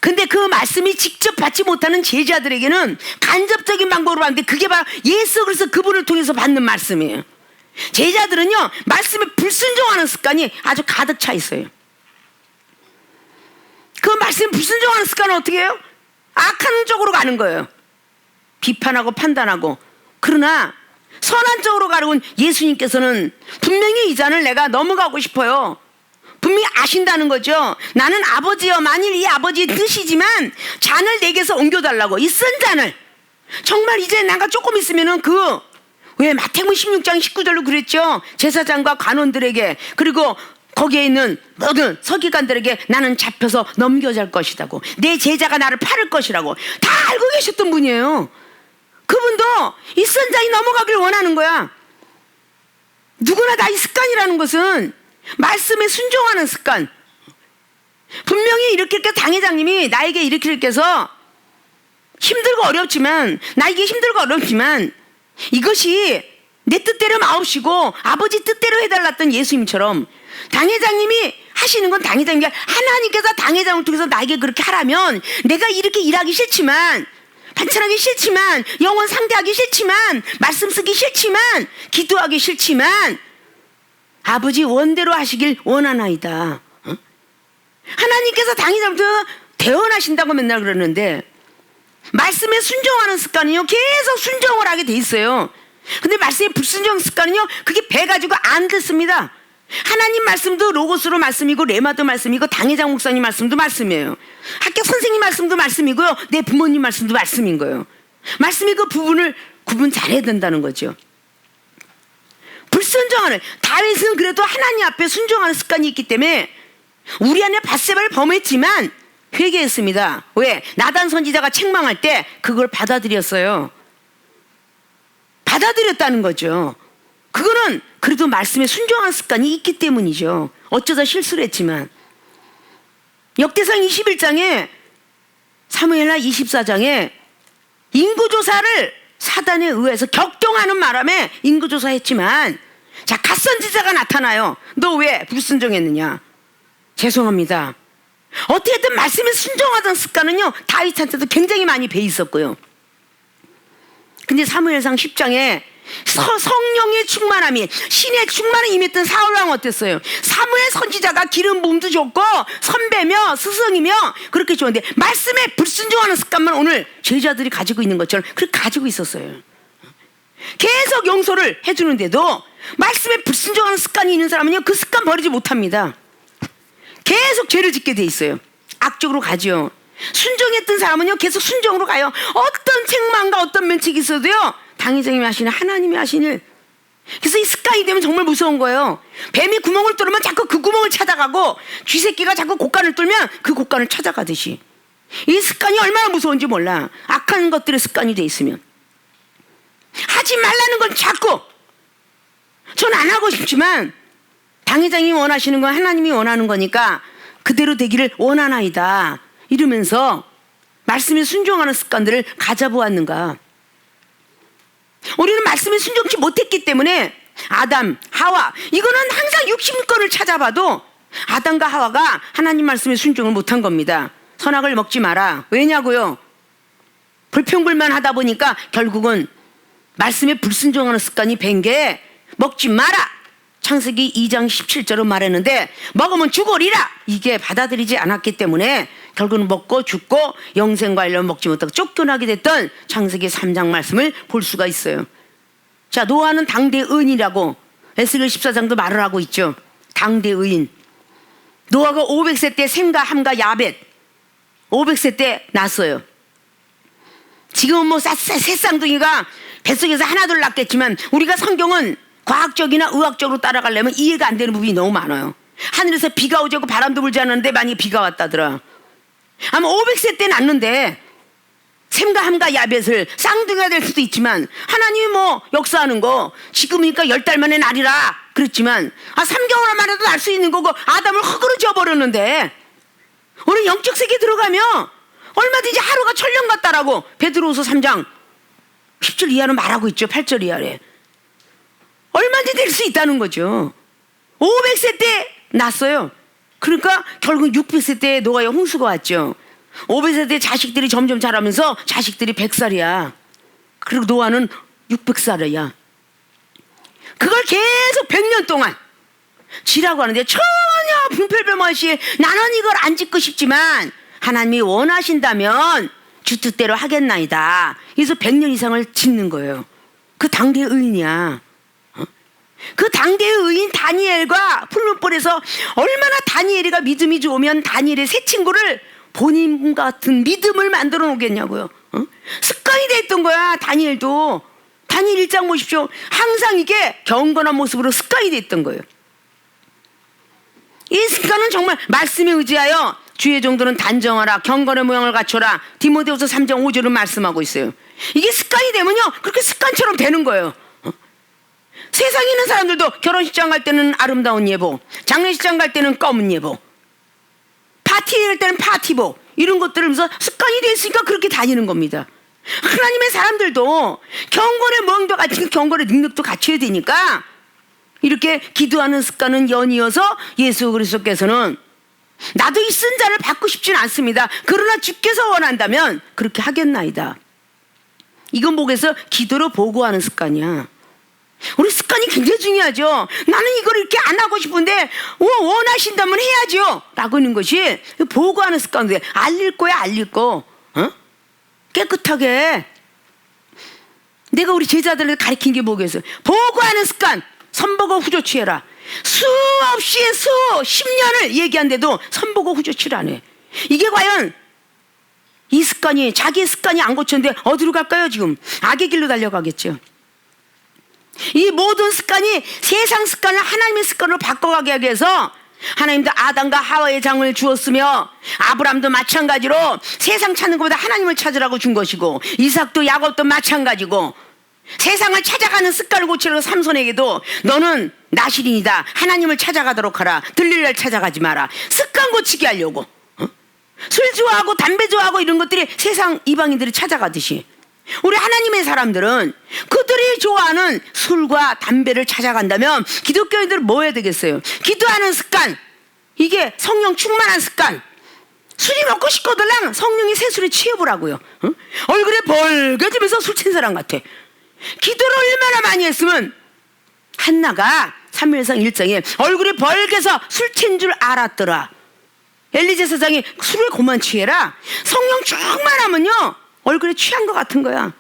근데 그 말씀이 직접 받지 못하는 제자들에게는 간접적인 방법으로 받는데 그게 바로 예수 그리스도 그분을 통해서 받는 말씀이에요. 제자들은요 말씀에 불순종하는 습관이 아주 가득 차 있어요. 그 말씀에 불순종하는 습관은 어떻게 해요? 악한 쪽으로 가는 거예요. 비판하고 판단하고. 그러나 선한 쪽으로 가려고 예수님께서는 분명히 이 잔을 내가 넘어가고 싶어요. 분명히 아신다는 거죠. 나는 아버지여 만일 이 아버지의 뜻이지만 잔을 내게서 옮겨달라고. 이 쓴 잔을 정말 이제 내가 조금 있으면은 왜 마태복음 16장 19절로 그랬죠. 제사장과 관원들에게 그리고 거기에 있는 모든 서기관들에게 나는 잡혀서 넘겨질 것이라고, 내 제자가 나를 팔을 것이라고 다 알고 계셨던 분이에요. 그분도 이 쓴 잔이 넘어가길 원하는 거야. 누구나 다 이 습관이라는 것은 말씀에 순종하는 습관. 분명히 이렇게 당회장님이 나에게 이렇게 해서 힘들고 어렵지만, 나에게 힘들고 어렵지만 이것이 내 뜻대로 마옵시고 아버지 뜻대로 해달랐던 예수님처럼 당회장님이 하시는 건 당회장님이 하나님께서 당회장을 통해서 나에게 그렇게 하라면 내가 이렇게 일하기 싫지만 반찬하기 싫지만 영혼 상대하기 싫지만 말씀 쓰기 싫지만 기도하기 싫지만 아버지 원대로 하시길 원하나이다. 하나님께서 당회장부터 대언하신다고 맨날 그러는데 말씀에 순종하는 습관은요 계속 순종을 하게 돼 있어요. 근데 말씀에 불순종 습관은요 그게 배가지고 안 듣습니다. 하나님 말씀도 로고스로 말씀이고 레마도 말씀이고 당회장 목사님 말씀도 말씀이에요. 학교 선생님 말씀도 말씀이고요. 내 부모님 말씀도 말씀인 거예요. 말씀이 그 부분을 구분 잘해야 된다는 거죠. 불순종하는 다윗은 그래도 하나님 앞에 순종하는 습관이 있기 때문에 우리 안에 밧세바를 범했지만 회개했습니다. 왜? 나단 선지자가 책망할 때 그걸 받아들였어요. 받아들였다는 거죠. 그거는 그래도 말씀에 순종하는 습관이 있기 때문이죠. 어쩌다 실수를 했지만 역대상 21장에 사무엘하 24장에 인구조사를 사단에 의해서 격동하는 바람에 인구조사했지만 자 갓선지자가 나타나요. 너 왜 불순종했느냐? 죄송합니다. 어떻게든 말씀에 순종하던 습관은요 다윗한테도 굉장히 많이 배 있었고요. 근데 사무엘상 10장에 성령의 충만함이 신의 충만함이 임했던 사울왕 어땠어요? 사무엘 선지자가 기름 부음도 좋고 선배며 스승이며 그렇게 좋은데 말씀에 불순종하는 습관만 오늘 제자들이 가지고 있는 것처럼 그렇게 가지고 있었어요. 계속 용서를 해주는데도 말씀에 불순종하는 습관이 있는 사람은요 그 습관 버리지 못합니다. 계속 죄를 짓게 돼 있어요. 악적으로 가죠. 순종했던 사람은요 계속 순종으로 가요. 어떤 책망과 어떤 면책이 있어도요 당회장님이 하시는 하나님이 하시는. 그래서 이 습관이 되면 정말 무서운 거예요. 뱀이 구멍을 뚫으면 자꾸 그 구멍을 찾아가고 쥐새끼가 자꾸 곳간을 뚫으면 그 곳간을 찾아가듯이 이 습관이 얼마나 무서운지 몰라. 악한 것들의 습관이 돼 있으면 하지 말라는 건 자꾸 전 안 하고 싶지만 당회장님이 원하시는 건 하나님이 원하는 거니까 그대로 되기를 원하나이다 이러면서 말씀에 순종하는 습관들을 가져보았는가. 우리는 말씀에 순종치 못했기 때문에 아담, 하와 이거는 항상 60건을 찾아봐도 아담과 하와가 하나님 말씀에 순종을 못한 겁니다. 선악을 먹지 마라. 왜냐고요? 불평불만 하다 보니까 결국은 말씀에 불순종하는 습관이 밴 게 먹지 마라. 창세기 2장 17절로 말했는데 먹으면 죽으리라. 이게 받아들이지 않았기 때문에 결국은 먹고 죽고 영생과 일로 먹지 못하고 쫓겨나게 됐던 창세기 3장 말씀을 볼 수가 있어요. 자, 노아는 당대 의인이라고 에스겔 14장도 말을 하고 있죠. 당대 의인. 노아가 500세 때 셈과 함과 야벳 500세 때 낳았어요. 지금은 뭐 새쌍둥이가 뱃속에서 하나둘 낳겠지만 우리가 성경은 과학적이나 의학적으로 따라가려면 이해가 안 되는 부분이 너무 많아요. 하늘에서 비가 오자고 바람도 불지 않았는데 많이 비가 왔다더라. 아마 500세 때 낳는데 셈과 함과 야벳을 쌍둥이가 될 수도 있지만 하나님이 뭐 역사하는 거 지금이니까 10달 만에 날이라 그랬지만 3개월 만에도 날 수 있는 거고 아담을 흙으로 지어버렸는데 오늘 영적 세계에 들어가면 얼마든지 하루가 천년 같다라고 베드로후서 3장 10절 이하로 말하고 있죠. 8절 이하래. 얼마든지 될 수 있다는 거죠. 500세 때 낳았어요. 그러니까 결국 600세 때 노아의 홍수가 왔죠. 500세 때 자식들이 점점 자라면서 자식들이 100살이야. 그리고 노아는 600살이야. 그걸 계속 100년 동안 지라고 하는데 전혀 분별별 없이 나는 이걸 안 짓고 싶지만 하나님이 원하신다면 주 뜻대로 하겠나이다. 그래서 100년 이상을 짓는 거예요. 그 당대의 의인이야. 그 당대의 의인 다니엘과 풀문벌에서 얼마나 다니엘이가 믿음이 좋으면 다니엘의 세 친구를 본인 같은 믿음을 만들어 놓겠냐고요. 습관이 됐던 거야. 다니엘도. 다니엘 1장 보십시오. 항상 이게 경건한 모습으로 습관이 됐던 거예요. 이 습관은 정말 말씀에 의지하여 주의 종들은 단정하라 경건의 모양을 갖춰라. 디모데후서 3장 5절을 말씀하고 있어요. 이게 습관이 되면요 그렇게 습관처럼 되는 거예요. 세상에 있는 사람들도 결혼식장 갈 때는 아름다운 예복, 장례식장 갈 때는 검은 예복, 파티할 때는 파티복 이런 것들을 하면서 습관이 됐으니까 그렇게 다니는 겁니다. 하나님의 사람들도 경건의 멍도 같이 경건의 능력도 갖춰야 되니까 이렇게 기도하는 습관은 연이어서 예수 그리스도께서는 나도 이 쓴 자를 받고 싶진 않습니다. 그러나 주께서 원한다면 그렇게 하겠나이다. 이건 목에서 기도로 보고하는 습관이야. 우리 습관이 굉장히 중요하죠. 나는 이걸 이렇게 안 하고 싶은데 원하신다면 해야죠 라고 하는 것이 보고하는 습관인데, 알릴 거야 알릴 거. 깨끗하게. 내가 우리 제자들을 가르친 게 뭐겠어요? 보고하는 습관, 선보고 후조 취해라. 수없이 10년을 얘기한데도 선보고 후조 취하네. 이게 과연 이 습관이, 자기의 습관이 안 고쳤는데 어디로 갈까요? 지금 악의 길로 달려가겠죠. 이 모든 습관이 세상 습관을 하나님의 습관으로 바꿔가게 하기 위해서 하나님도 아담과 하와의 장을 주었으며 아브람도 마찬가지로 세상 찾는 것보다 하나님을 찾으라고 준 것이고, 이삭도 야곱도 마찬가지고 세상을 찾아가는 습관을 고치려고 삼손에게도 너는 나실인이다, 하나님을 찾아가도록 하라, 들릴날 찾아가지 마라. 습관 고치게 하려고. 술 좋아하고 담배 좋아하고 이런 것들이 세상 이방인들이 찾아가듯이 우리 하나님의 사람들은 그들이 좋아하는 술과 담배를 찾아간다면 기독교인들은 뭐 해야 되겠어요? 기도하는 습관, 이게 성령 충만한 습관. 술이 먹고 싶거들랑 성령이 새술에 취해보라고요. 얼굴에 벌게지면서 술 친 사람 같아. 기도를 얼마나 많이 했으면 한나가 사무엘상 1장에 얼굴이 벌게서 술 친 줄 알았더라. 엘리제 사장이 술을 그만 취해라. 성령 충만하면요 얼굴에 취한 것 같은 거야.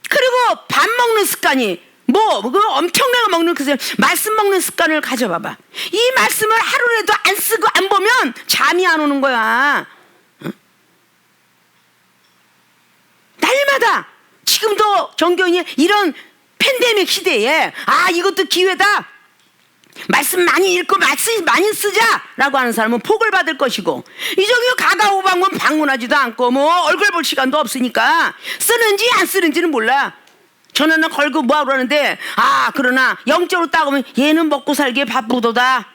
그리고 밥 먹는 습관이 그 엄청나게 먹는 그 말씀 먹는 습관을 가져봐봐. 이 말씀을 하루라도 안 쓰고 안 보면 잠이 안 오는 거야. 날마다 지금도 정교인이 이런 팬데믹 시대에 이것도 기회다. 말씀 많이 읽고 말씀 많이 쓰자라고 하는 사람은 복을 받을 것이고, 이정도 가가오방문 방문하지도 않고 얼굴 볼 시간도 없으니까 쓰는지 안 쓰는지는 몰라. 전화는 걸고 뭐하고 그러는데 그러나 영적으로 따보면 얘는 먹고 살기에 바쁘도다.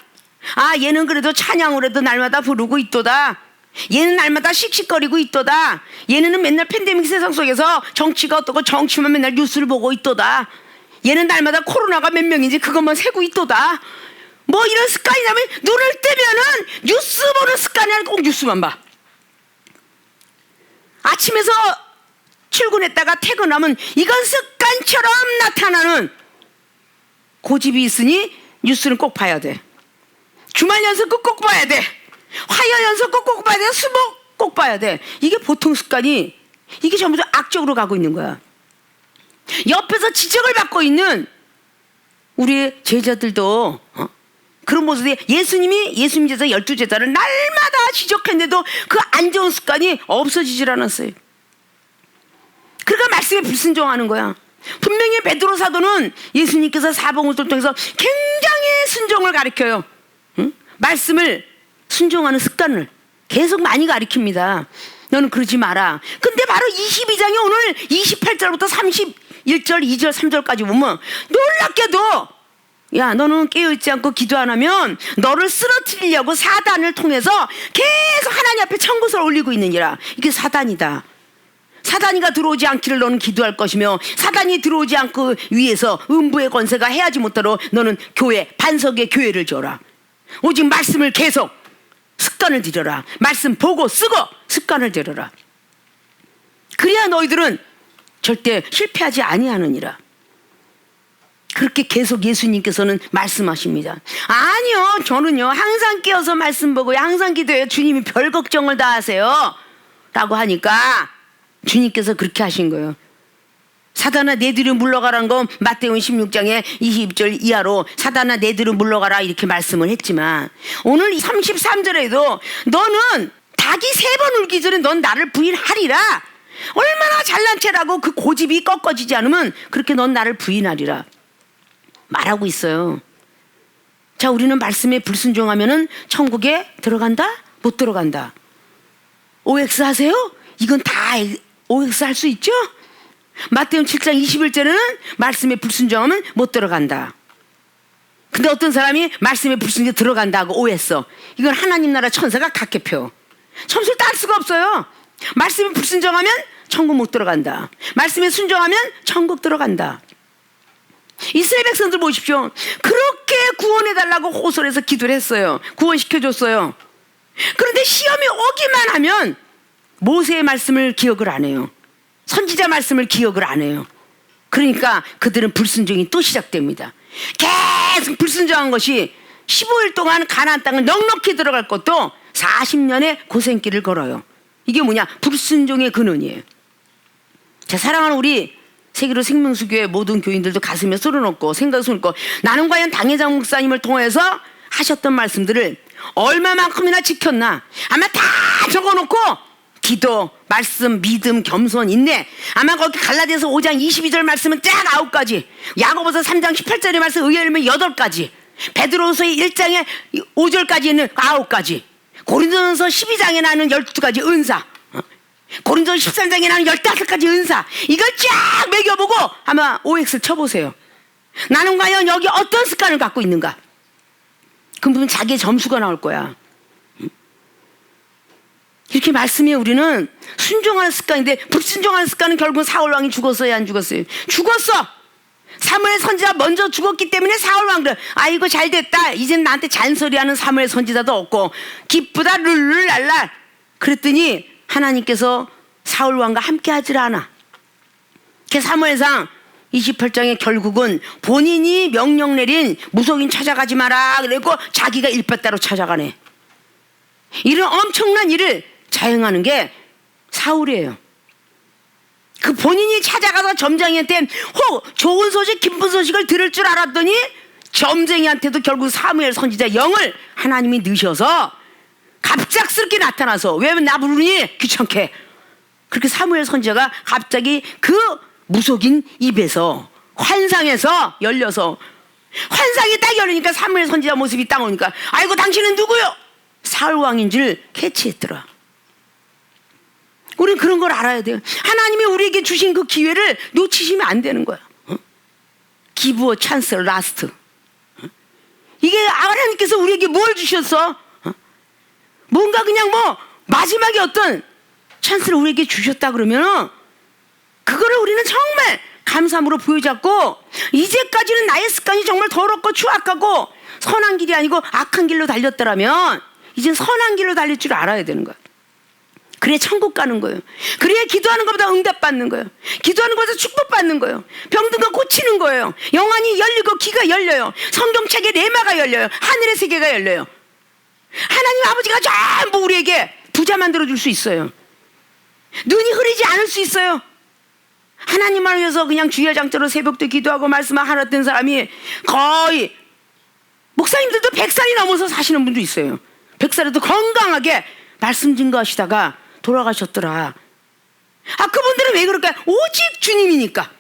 얘는 그래도 찬양을 해도 날마다 부르고 있도다. 얘는 날마다 씩씩거리고 있도다. 얘는 맨날 팬데믹 세상 속에서 정치가 어떻고 정치만 맨날 뉴스를 보고 있도다. 얘는 날마다 코로나가 몇 명인지 그것만 세고 있도다. 이런 습관이냐면 눈을 뜨면은 뉴스 보는 습관이 아니라 꼭 뉴스만 봐. 아침에서 출근했다가 퇴근하면 이건 습관처럼 나타나는 고집이 있으니 뉴스는 꼭 봐야 돼. 주말 연속 꼭 봐야 돼. 화요 연속 꼭 봐야 돼. 수목 꼭 봐야 돼. 이게 보통 습관이, 이게 전부 다 악적으로 가고 있는 거야. 옆에서 지적을 받고 있는 우리 제자들도 그런 모습이, 예수님 제자 12제자를 날마다 지적했는데도 그 안 좋은 습관이 없어지질 않았어요. 그러니까 말씀에 불순종하는 거야. 분명히 베드로 사도는 예수님께서 사복음서를 통해서 굉장히 순종을 가르쳐요. 말씀을 순종하는 습관을 계속 많이 가르칩니다. 너는 그러지 마라. 근데 바로 22장에 오늘 28절부터 31절, 2절, 3절까지 보면 놀랍게도 너는 깨어있지 않고 기도 안 하면 너를 쓰러뜨리려고 사단을 통해서 계속 하나님 앞에 청구서를 올리고 있느니라. 이게 사단이다. 사단이가 들어오지 않기를 너는 기도할 것이며, 사단이 들어오지 않고 위에서 음부의 권세가 해하지 못하도록 너는 반석의 교회를 줘라. 오직 말씀을 계속 습관을 들여라. 말씀 보고 쓰고 습관을 들여라. 그래야 너희들은 절대 실패하지 아니하느니라. 그렇게 계속 예수님께서는 말씀하십니다. 아니요, 저는요 항상 깨어서 말씀 보고요, 항상 기도해요. 주님이 별 걱정을 다 하세요 라고 하니까 주님께서 그렇게 하신 거예요. 사단아 내 뒤로 물러가라는 건 마태복음 16장에 20절 이하로 사단아 내 뒤로 물러가라 이렇게 말씀을 했지만, 오늘 33절에도 너는 닭이 3번 울기 전에 넌 나를 부인하리라. 얼마나 잘난 체라고 그 고집이 꺾어지지 않으면 그렇게 넌 나를 부인하리라 말하고 있어요. 자, 우리는 말씀에 불순종하면은 천국에 들어간다? 못 들어간다? OX 하세요? 이건 다 OX 할 수 있죠? 마태복음 7장 21절에는 말씀에 불순종하면 못 들어간다. 근데 어떤 사람이 말씀에 불순종해 들어간다고 오했어. 이건 하나님 나라 천사가 각개표. 점수를 딸 수가 없어요. 말씀에 불순종하면 천국 못 들어간다. 말씀에 순종하면 천국 들어간다. 이스라엘 백성들 보십시오. 그렇게 구원해달라고 호소해서 기도를 했어요. 구원시켜줬어요. 그런데 시험이 오기만 하면 모세의 말씀을 기억을 안 해요. 선지자 말씀을 기억을 안 해요. 그러니까 그들은 불순종이 또 시작됩니다. 계속 불순종한 것이 15일 동안 가나안 땅을 넉넉히 들어갈 것도 40년의 고생길을 걸어요. 이게 뭐냐? 불순종의 근원이에요. 자, 사랑하는 우리 세계로 생명수교회 모든 교인들도 가슴에 쏠어넣고 생각에 쏠고, 나는 과연 당회장 목사님을 통해서 하셨던 말씀들을 얼마만큼이나 지켰나? 아마 다 적어놓고 기도, 말씀, 믿음, 겸손, 인내, 아마 거기 갈라디아서 5장 22절 말씀은 쫙 9가지, 야고보서 3장 18절의 말씀 의에 이르면 8가지, 베드로서 1장에 5절까지 있는 9가지, 고린도전서 12장에 나는 12가지 은사, 고린도전서 13장에 나는 15가지 은사, 이걸 쫙 매겨보고 아마 OX를 쳐보세요. 나는 과연 여기 어떤 습관을 갖고 있는가? 그러면 자기의 점수가 나올 거야. 이렇게 말씀에 우리는 순종하는 습관인데, 불순종하는 습관은 결국 사울 왕이 죽었어요, 안 죽었어요? 죽었어. 사무엘 선지자 먼저 죽었기 때문에 사울 왕들, 아이고 잘 됐다, 이젠 나한테 잔소리하는 사무엘 선지자도 없고 기쁘다 룰룰랄라. 그랬더니 하나님께서 사울 왕과 함께 하질 않아. 사무엘상 28장에 결국은 본인이 명령 내린 무속인 찾아가지 마라 그랬고 자기가 일배따로 찾아가네. 이런 엄청난 일을 자행하는 게 사울이에요. 그 본인이 찾아가서 점쟁이한테 좋은 소식, 기쁜 소식을 들을 줄 알았더니 점쟁이한테도 결국 사무엘 선지자 영을 하나님이 넣으셔서 갑작스럽게 나타나서, 왜 나 부르니? 귀찮게. 그렇게 사무엘 선지자가 갑자기 그 무속인 입에서 환상에서 열려서, 환상이 딱 열리니까 사무엘 선지자 모습이 딱 오니까, 아이고 당신은 누구요? 사울 왕인 줄 캐치했더라. 우리는 그런 걸 알아야 돼요. 하나님이 우리에게 주신 그 기회를 놓치시면 안 되는 거야. Give a chance, last. 이게 하나님께서 우리에게 뭘 주셨어? 뭔가 그냥 마지막에 어떤 찬스를 우리에게 주셨다 그러면 그거를 우리는 정말 감사함으로 부여잡고, 이제까지는 나의 습관이 정말 더럽고 추악하고 선한 길이 아니고 악한 길로 달렸더라면 이젠 선한 길로 달릴 줄 알아야 되는 거야. 그래야 천국 가는 거예요. 그래야 기도하는 것보다 응답받는 거예요. 기도하는 것보다 축복받는 거예요. 병든 거 고치는 거예요. 영안이 열리고 귀가 열려요. 성경책의 레마가 열려요. 하늘의 세계가 열려요. 하나님 아버지가 전부 우리에게 부자 만들어줄 수 있어요. 눈이 흐리지 않을 수 있어요. 하나님을 위해서 그냥 주야장처럼 새벽도 기도하고 말씀을 하나 뜬 사람이 거의, 목사님들도 100살이 넘어서 사시는 분도 있어요. 100살에도 건강하게 말씀 증거하시다가 돌아가셨더라. 그분들은 왜 그럴까요? 오직 주님이니까.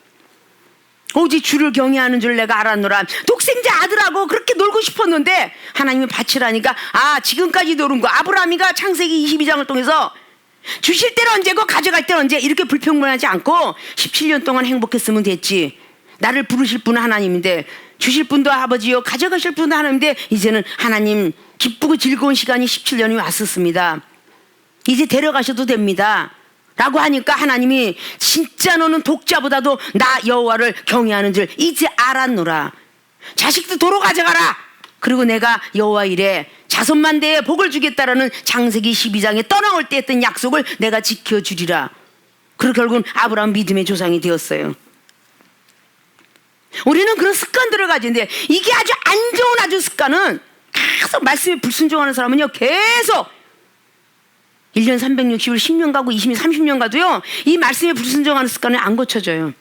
오직 주를 경외하는 줄 내가 알았노라. 독생자 아들하고 그렇게 놀고 싶었는데 하나님이 바치라니까, 지금까지 노른 거. 아브라함이가 창세기 22장을 통해서 주실 때는 언제고 가져갈 때는 언제, 이렇게 불평불만하지 않고 17년 동안 행복했으면 됐지. 나를 부르실 분은 하나님인데, 주실 분도 아버지요, 가져가실 분도 하나님인데, 이제는 하나님 기쁘고 즐거운 시간이 17년이 왔었습니다. 이제 데려가셔도 됩니다 라고 하니까 하나님이, 진짜 너는 독자보다도 나 여호와를 경외하는 줄 이제 알았노라. 자식도 도로 가져가라. 그리고 내가 여호와 이래 자손만대에 복을 주겠다라는 창세기 12장에 떠나올 때 했던 약속을 내가 지켜주리라. 그리고 결국은 아브라함 믿음의 조상이 되었어요. 우리는 그런 습관들을 가지는데, 이게 아주 안 좋은 아주 습관은, 계속 말씀에 불순종하는 사람은요, 계속 1년 360일 10년 가고 20년 30년 가도요, 이 말씀에 불순종하는 습관은 안 고쳐져요.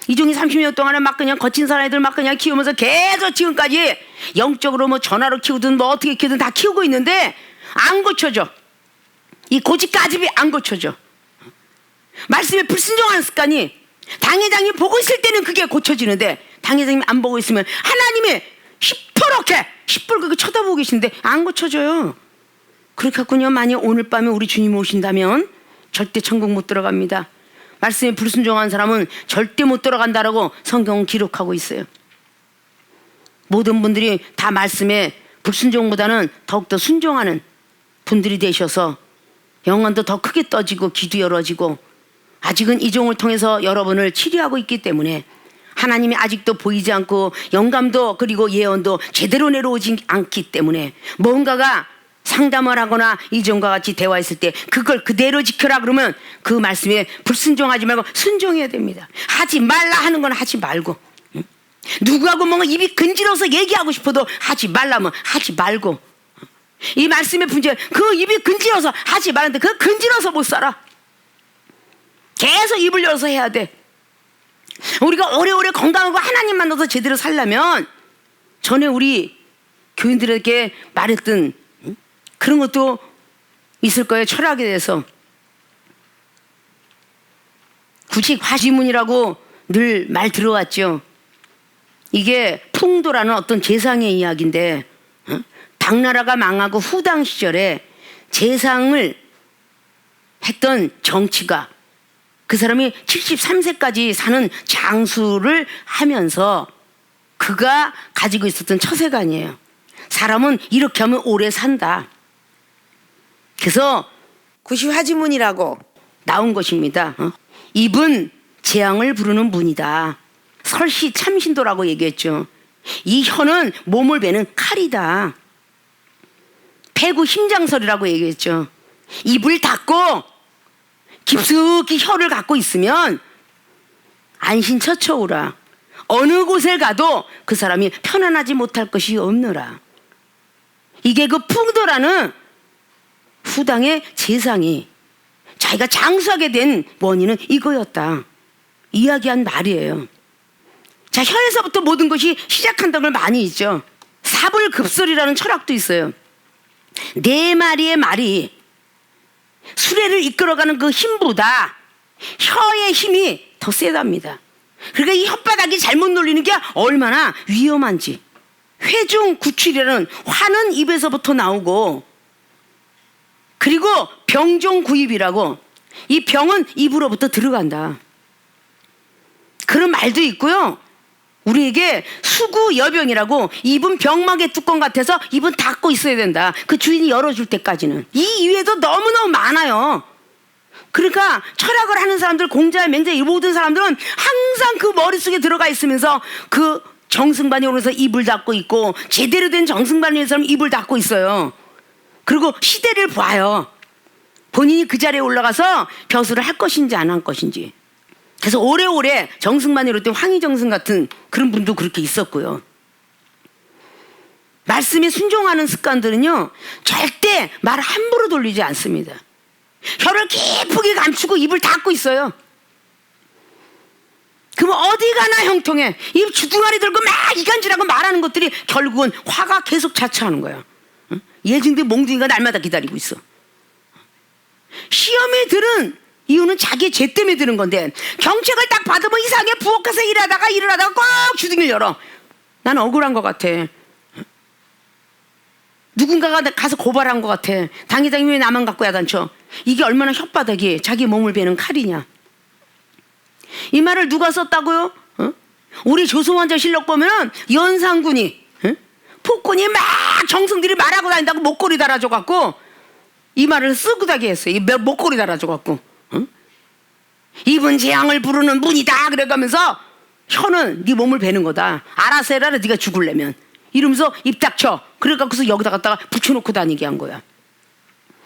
이종이 30년 동안에 막 그냥 거친 사람들 막 그냥 키우면서 계속 지금까지 영적으로 전화로 키우든 어떻게 키우든 다 키우고 있는데 안 고쳐져. 이 고집까지 안 고쳐져. 말씀에 불순종하는 습관이, 당회장이 보고 있을 때는 그게 고쳐지는데 당회장님이 안 보고 있으면 하나님이 시퍼렇게 쳐다보고 계시는데 안 고쳐져요. 그렇게 갖고요, 만약 오늘 밤에 우리 주님 오신다면 절대 천국 못 들어갑니다. 말씀에 불순종한 사람은 절대 못 들어간다라고 성경은 기록하고 있어요. 모든 분들이 다 말씀에 불순종보다는 더욱더 순종하는 분들이 되셔서 영혼도 더 크게 떠지고 귀도 열어지고 아직은 이 종을 통해서 여러분을 치료하고 있기 때문에 하나님이 아직도 보이지 않고 영감도 그리고 예언도 제대로 내려오지 않기 때문에 뭔가가 상담을 하거나 이 종과 같이 대화했을 때 그걸 그대로 지켜라 그러면 그 말씀에 불순종하지 말고 순종해야 됩니다. 하지 말라 하는 건 하지 말고, 누구하고 뭔가 입이 근질러서 얘기하고 싶어도 하지 말라면 하지 말고, 이 말씀의 문제 그 입이 근질러서 하지 말는데 그 근질러서 못 살아. 계속 입을 열어서 해야 돼. 우리가 오래오래 건강하고 하나님 만나서 제대로 살려면 전에 우리 교인들에게 말했던 그런 것도 있을 거예요. 철학에 대해서. 구식 화지문이라고 늘 말 들어왔죠. 이게 풍도라는 어떤 재상의 이야기인데, 당나라가 망하고 후당 시절에 재상을 했던 정치가, 그 사람이 73세까지 사는 장수를 하면서 그가 가지고 있었던 처세관이에요. 사람은 이렇게 하면 오래 산다. 그래서 구시화지문이라고 나온 것입니다. 입은 재앙을 부르는 문이다. 설시 참신도라고 얘기했죠. 이 혀는 몸을 베는 칼이다. 폐구 힘장설이라고 얘기했죠. 입을 닫고 깊숙이 혀를 갖고 있으면 안신처초우라. 어느 곳에 가도 그 사람이 편안하지 못할 것이 없느라. 이게 그 풍도라는 후당의 재상이 자기가 장수하게 된 원인은 이거였다. 이야기한 말이에요. 자, 혀에서부터 모든 것이 시작한다는 걸 많이 있죠. 사불급설이라는 철학도 있어요. 네 마리의 말이 수레를 이끌어가는 그 힘보다 혀의 힘이 더 세답니다. 그러니까 이 혓바닥이 잘못 놀리는 게 얼마나 위험한지. 회중구출이라는 화는 입에서부터 나오고, 그리고 병종구입이라고, 이 병은 입으로부터 들어간다. 그런 말도 있고요. 우리에게 수구여병이라고, 입은 병막의 뚜껑 같아서 입은 닫고 있어야 된다. 그 주인이 열어줄 때까지는. 이 이외에도 너무너무 많아요. 그러니까 철학을 하는 사람들, 공자, 맹자, 이 모든 사람들은 항상 그 머릿속에 들어가 있으면서 그 정승반이 오면서 입을 닫고 있고, 제대로 된 정승반이 있는 사람은 입을 닫고 있어요. 그리고 시대를 봐요. 본인이 그 자리에 올라가서 벼슬을 할 것인지 안 할 것인지. 그래서 오래오래 정승만이 이럴 황희정승 같은 그런 분도 그렇게 있었고요. 말씀에 순종하는 습관들은요, 절대 말을 함부로 돌리지 않습니다. 혀를 깊게 감추고 입을 닫고 있어요. 그럼 어디 가나 형통해. 입 주둥아리 들고 막 이간질하고 말하는 것들이 결국은 화가 계속 자처하는 거야. 예증대 몽둥이가 날마다 기다리고 있어. 시험에 들은 이유는 자기의 죄 때문에 드는 건데, 경책을 딱 받으면 이상하게 부엌에서 일하다가 꼭 주둥이를 열어. 난 억울한 것 같아. 누군가가 가서 고발한 것 같아. 당회장이 왜 나만 갖고 야단쳐. 이게 얼마나 혓바닥이 자기 몸을 베는 칼이냐. 이 말을 누가 썼다고요? 우리 조선왕조실록 보면은 연산군이 폭군이 막 정승들이 말하고 다닌다고 목걸이 달아줘갖고 이 말을 쓰고 다게 했어요. 이 목걸이 달아줘갖고 입은 재앙을 부르는 문이다 그래가면서 혀는 네 몸을 베는 거다. 알아서 해라 네가 죽으려면. 이러면서 입 닥쳐. 그래갖고서 여기다 갖다가 붙여놓고 다니게 한 거야.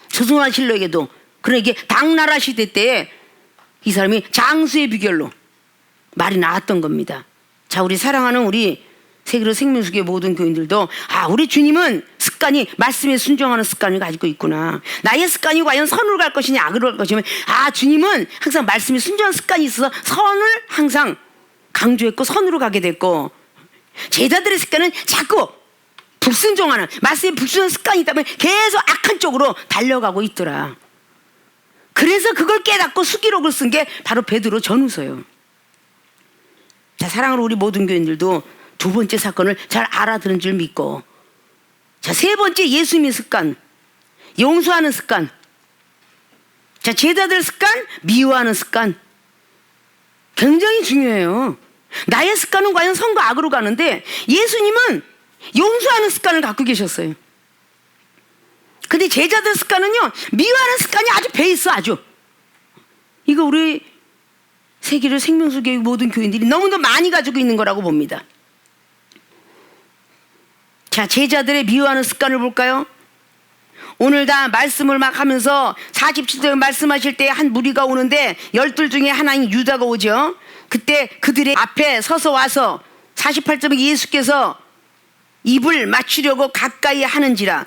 조선왕실록에도. 그래 이게 당나라 시대 때에 이 사람이 장수의 비결로 말이 나왔던 겁니다. 자, 우리 사랑하는 우리 세계로 생명수의 모든 교인들도 우리 주님은 습관이 말씀에 순종하는 습관을 가지고 있구나. 나의 습관이 과연 선으로 갈 것이냐 악으로 갈 것이냐. 주님은 항상 말씀에 순종하는 습관이 있어서 선을 항상 강조했고 선으로 가게 됐고, 제자들의 습관은 자꾸 불순종하는, 말씀에 불순종하는 습관이 있다면 계속 악한 쪽으로 달려가고 있더라. 그래서 그걸 깨닫고 수기록을 쓴 게 바로 베드로 전후서예요. 자, 사랑하는 우리 모든 교인들도 두 번째 사건을 잘 알아들은 줄 믿고, 자, 세 번째 예수님의 습관, 용서하는 습관. 자, 제자들 습관, 미워하는 습관. 굉장히 중요해요. 나의 습관은 과연 선과 악으로 가는데 예수님은 용서하는 습관을 갖고 계셨어요. 근데 제자들 습관은요, 미워하는 습관이 아주 배 있어, 아주. 이거 우리 세계로 생명수 교육 모든 교인들이 너무도 많이 가지고 있는 거라고 봅니다. 자, 제자들의 미워하는 습관을 볼까요? 오늘 다 말씀을 막 하면서 47절 말씀하실 때 한 무리가 오는데 12 중에 하나인 유다가 오죠. 그때 그들의 앞에 서서 와서 48절에 예수께서 입을 맞추려고 가까이 하는지라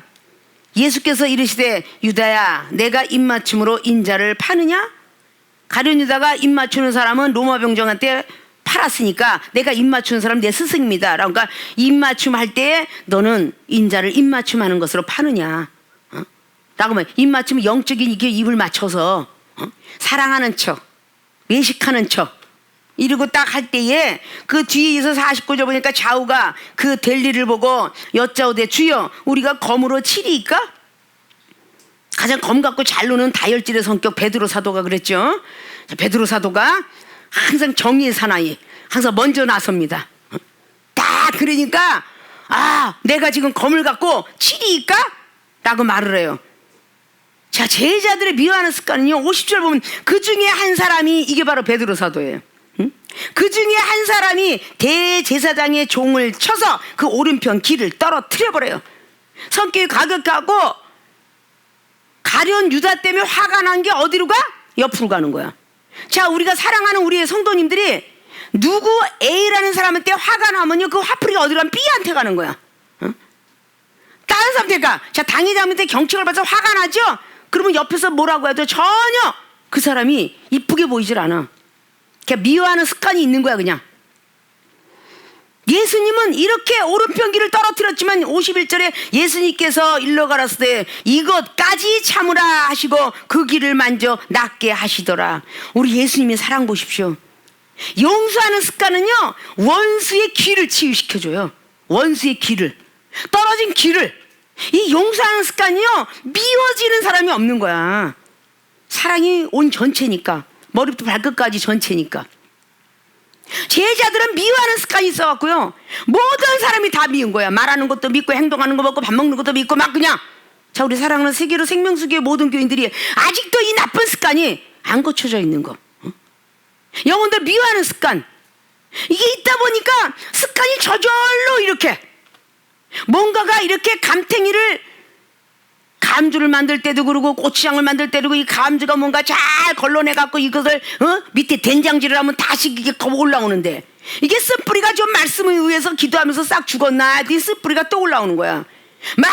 예수께서 이르시되 유다야 내가 입맞춤으로 인자를 파느냐? 가룟 유다가 입맞추는 사람은 로마 병정한테 팔았으니까 내가 입맞추는 사람 내 스승입니다. 그러니까 입맞춤 할 때 너는 인자를 입맞춤하는 것으로 파느냐? 라고 하면 입맞춤은 영적인 이게 입을 맞춰서 사랑하는 척, 외식하는 척 이러고 딱 할 때에 그 뒤에서 49절 보니까 좌우가 그 될 일을 보고 여짜오되 주여 우리가 검으로 치리이까? 가장 검 갖고 잘 노는 다혈질의 성격 베드로 사도가 그랬죠. 베드로 사도가 항상 정의의 사나이 항상 먼저 나섭니다. 딱 그러니까 내가 지금 검을 갖고 치리이까? 라고 말을 해요. 자, 제자들의 미워하는 습관은요 50절 보면 그 중에 한 사람이 이게 바로 베드로 사도예요. 그 중에 한 사람이 대제사장의 종을 쳐서 그 오른편 귀를 떨어뜨려 버려요. 성격이 가격하고 가룟 유다 때문에 화가 난 게 어디로 가? 옆으로 가는 거야. 자, 우리가 사랑하는 우리의 성도님들이 누구 A라는 사람한테 화가 나면요 그 화풀이가 어디로 가면 B한테 가는 거야. 다른 사람한테 가. 자, 당회장한테 경책을 받아서 화가 나죠? 그러면 옆에서 뭐라고 해도 전혀 그 사람이 이쁘게 보이질 않아. 그냥 미워하는 습관이 있는 거야 그냥. 예수님은 이렇게 오른편 귀를 떨어뜨렸지만 51절에 예수님께서 일러 가라사대 때 이것까지 참으라 하시고 그 귀를 만져 낫게 하시더라. 우리 예수님의 사랑 보십시오. 용서하는 습관은요 원수의 귀를 치유시켜줘요. 원수의 귀를, 떨어진 귀를. 이 용서하는 습관이요 미워지는 사람이 없는 거야. 사랑이 온 전체니까, 머리부터 발끝까지 전체니까. 제자들은 미워하는 습관이 있어갖고요 모든 사람이 다 미운 거야. 말하는 것도 믿고 행동하는 거 먹고 밥 먹는 것도 믿고 막 그냥. 자, 우리 사랑하는 세계로 생명수교의 모든 교인들이 아직도 이 나쁜 습관이 안 고쳐져 있는 거. 영혼들 미워하는 습관, 이게 있다 보니까 습관이 저절로 이렇게 뭔가가 이렇게 감주를 만들 때도 그러고 고추장을 만들 때도 이 감주가 뭔가 잘 걸러내 갖고 이것을 밑에 된장질을 하면 다시 이게 올라오는데 이게 쓴뿌리가 좀 말씀에 의해서 기도하면서 싹 죽었나 이 쓴뿌리가 또 올라오는 거야. 막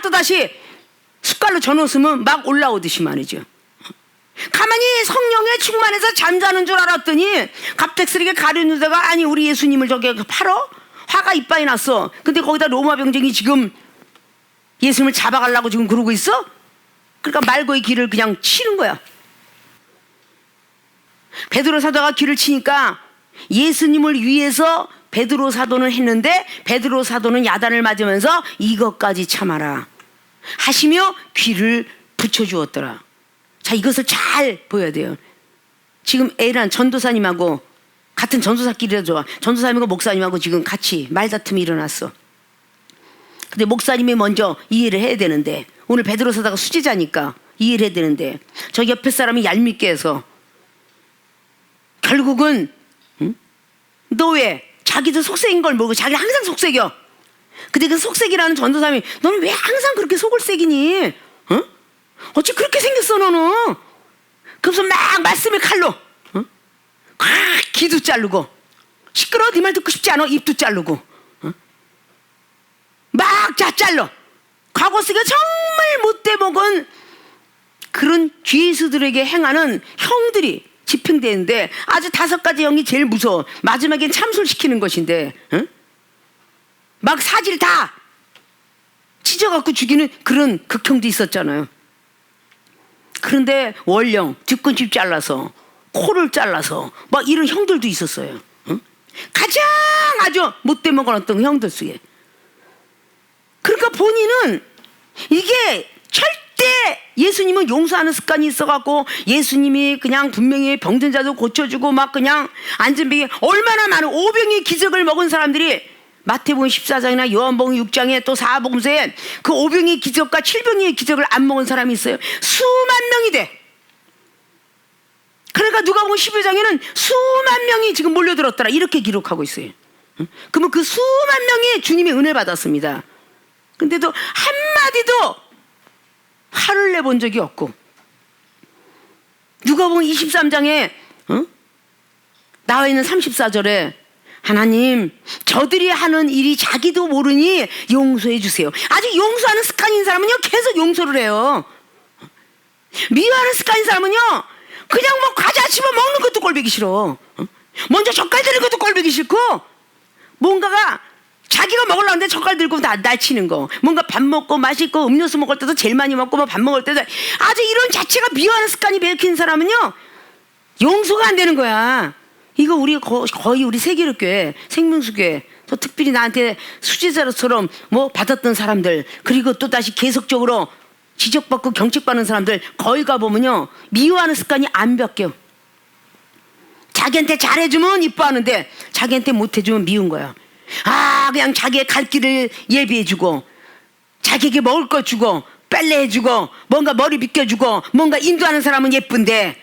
또 다시 숟갈로 전었으면 막 올라오듯이 말이죠. 가만히 성령에 충만해서 잠자는 줄 알았더니 갑작스럽게 가룟 유다가 아니 우리 예수님을 저게 팔어? 화가 이빨이 났어. 근데 거기다 로마 병정이 지금 예수님을 잡아가려고 지금 그러고 있어? 그러니까 말고의 길을 그냥 치는 거야. 베드로 사도가 길을 치니까 예수님을 위해서 베드로 사도는 했는데 베드로 사도는 야단을 맞으면서 이것까지 참아라 하시며 귀를 붙여주었더라. 자, 이것을 잘 보여야 돼요. 지금 A란 전도사님하고 같은 전도사끼리라도 좋아. 전도사님하고 목사님하고 지금 같이 말다툼이 일어났어. 근데 목사님이 먼저 이해를 해야 되는데 오늘 베드로 사도가 수제자니까 이해를 해야 되는데 저 옆에 사람이 얄밉게 해서 결국은 너 왜 자기도 속색인 걸 모르고 자기를 항상 속색여. 근데 그 속색이라는 전도사님이 너는 왜 항상 그렇게 속을 새기니? 어찌 그렇게 생겼어 너는? 그래서 막 말씀의 칼로 귀도 자르고 시끄러워 네 말 듣고 싶지 않아 입도 자르고 막 잘라. 과거 속에 정말 못돼 먹은 그런 죄수들에게 행하는 형들이 집행되는데 아주 5가지 형이 제일 무서워. 마지막엔 참술시키는 것인데 막 사질 다 찢어갖고 죽이는 그런 극형도 있었잖아요. 그런데 원령 뒤꿈치 잘라서 코를 잘라서 막 이런 형들도 있었어요. 가장 아주 못돼 먹어놨던 형들 속에. 그러니까 본인은 이게 절대 예수님은 용서하는 습관이 있어갖고 예수님이 그냥 분명히 병든 자도 고쳐주고 막 그냥 앉은 병이 얼마나 많은 오병의 기적을 먹은 사람들이 마태복음 14장이나 요한복음 6장에 또 사복음서에 그 5병의 기적과 7병의 기적을 안 먹은 사람이 있어요. 수만 명이 돼. 그러니까 누가복음 11장에는 수만 명이 지금 몰려들었더라 이렇게 기록하고 있어요. 그러면 그 수만 명이 주님의 은혜 받았습니다. 근데도 한마디도 화를 내본 적이 없고, 누가복음 23장에 나와 있는 34절에 하나님 저들이 하는 일이 자기도 모르니 용서해 주세요. 아직 용서하는 습관인 사람은요 계속 용서를 해요. 미워하는 습관인 사람은요 그냥 뭐 과자 씹어 먹는 것도 꼴보기 싫어. 먼저 젓갈 드는 것도 꼴보기 싫고, 뭔가가 자기가 먹으려고 하는데 젓갈 들고 날치는 거, 뭔가 밥 먹고 맛있고 음료수 먹을 때도 제일 많이 먹고 뭐 밥 먹을 때도 아주 이런 자체가 미워하는 습관이 배kin 사람은요 용서가 안 되는 거야. 이거 우리 거의 우리 세계교회 생명수교회 또 특별히 나한테 수제자로처럼 뭐 받았던 사람들, 그리고 또 다시 계속적으로 지적받고 경책받는 사람들 거기 가보면요 미워하는 습관이 안 바뀌어. 자기한테 잘해주면 이뻐하는데 자기한테 못해주면 미운 거야. 그냥 자기의 갈 길을 예비해주고, 자기에게 먹을 거 주고 빨래해주고 뭔가 머리 빗겨주고 뭔가 인도하는 사람은 예쁜데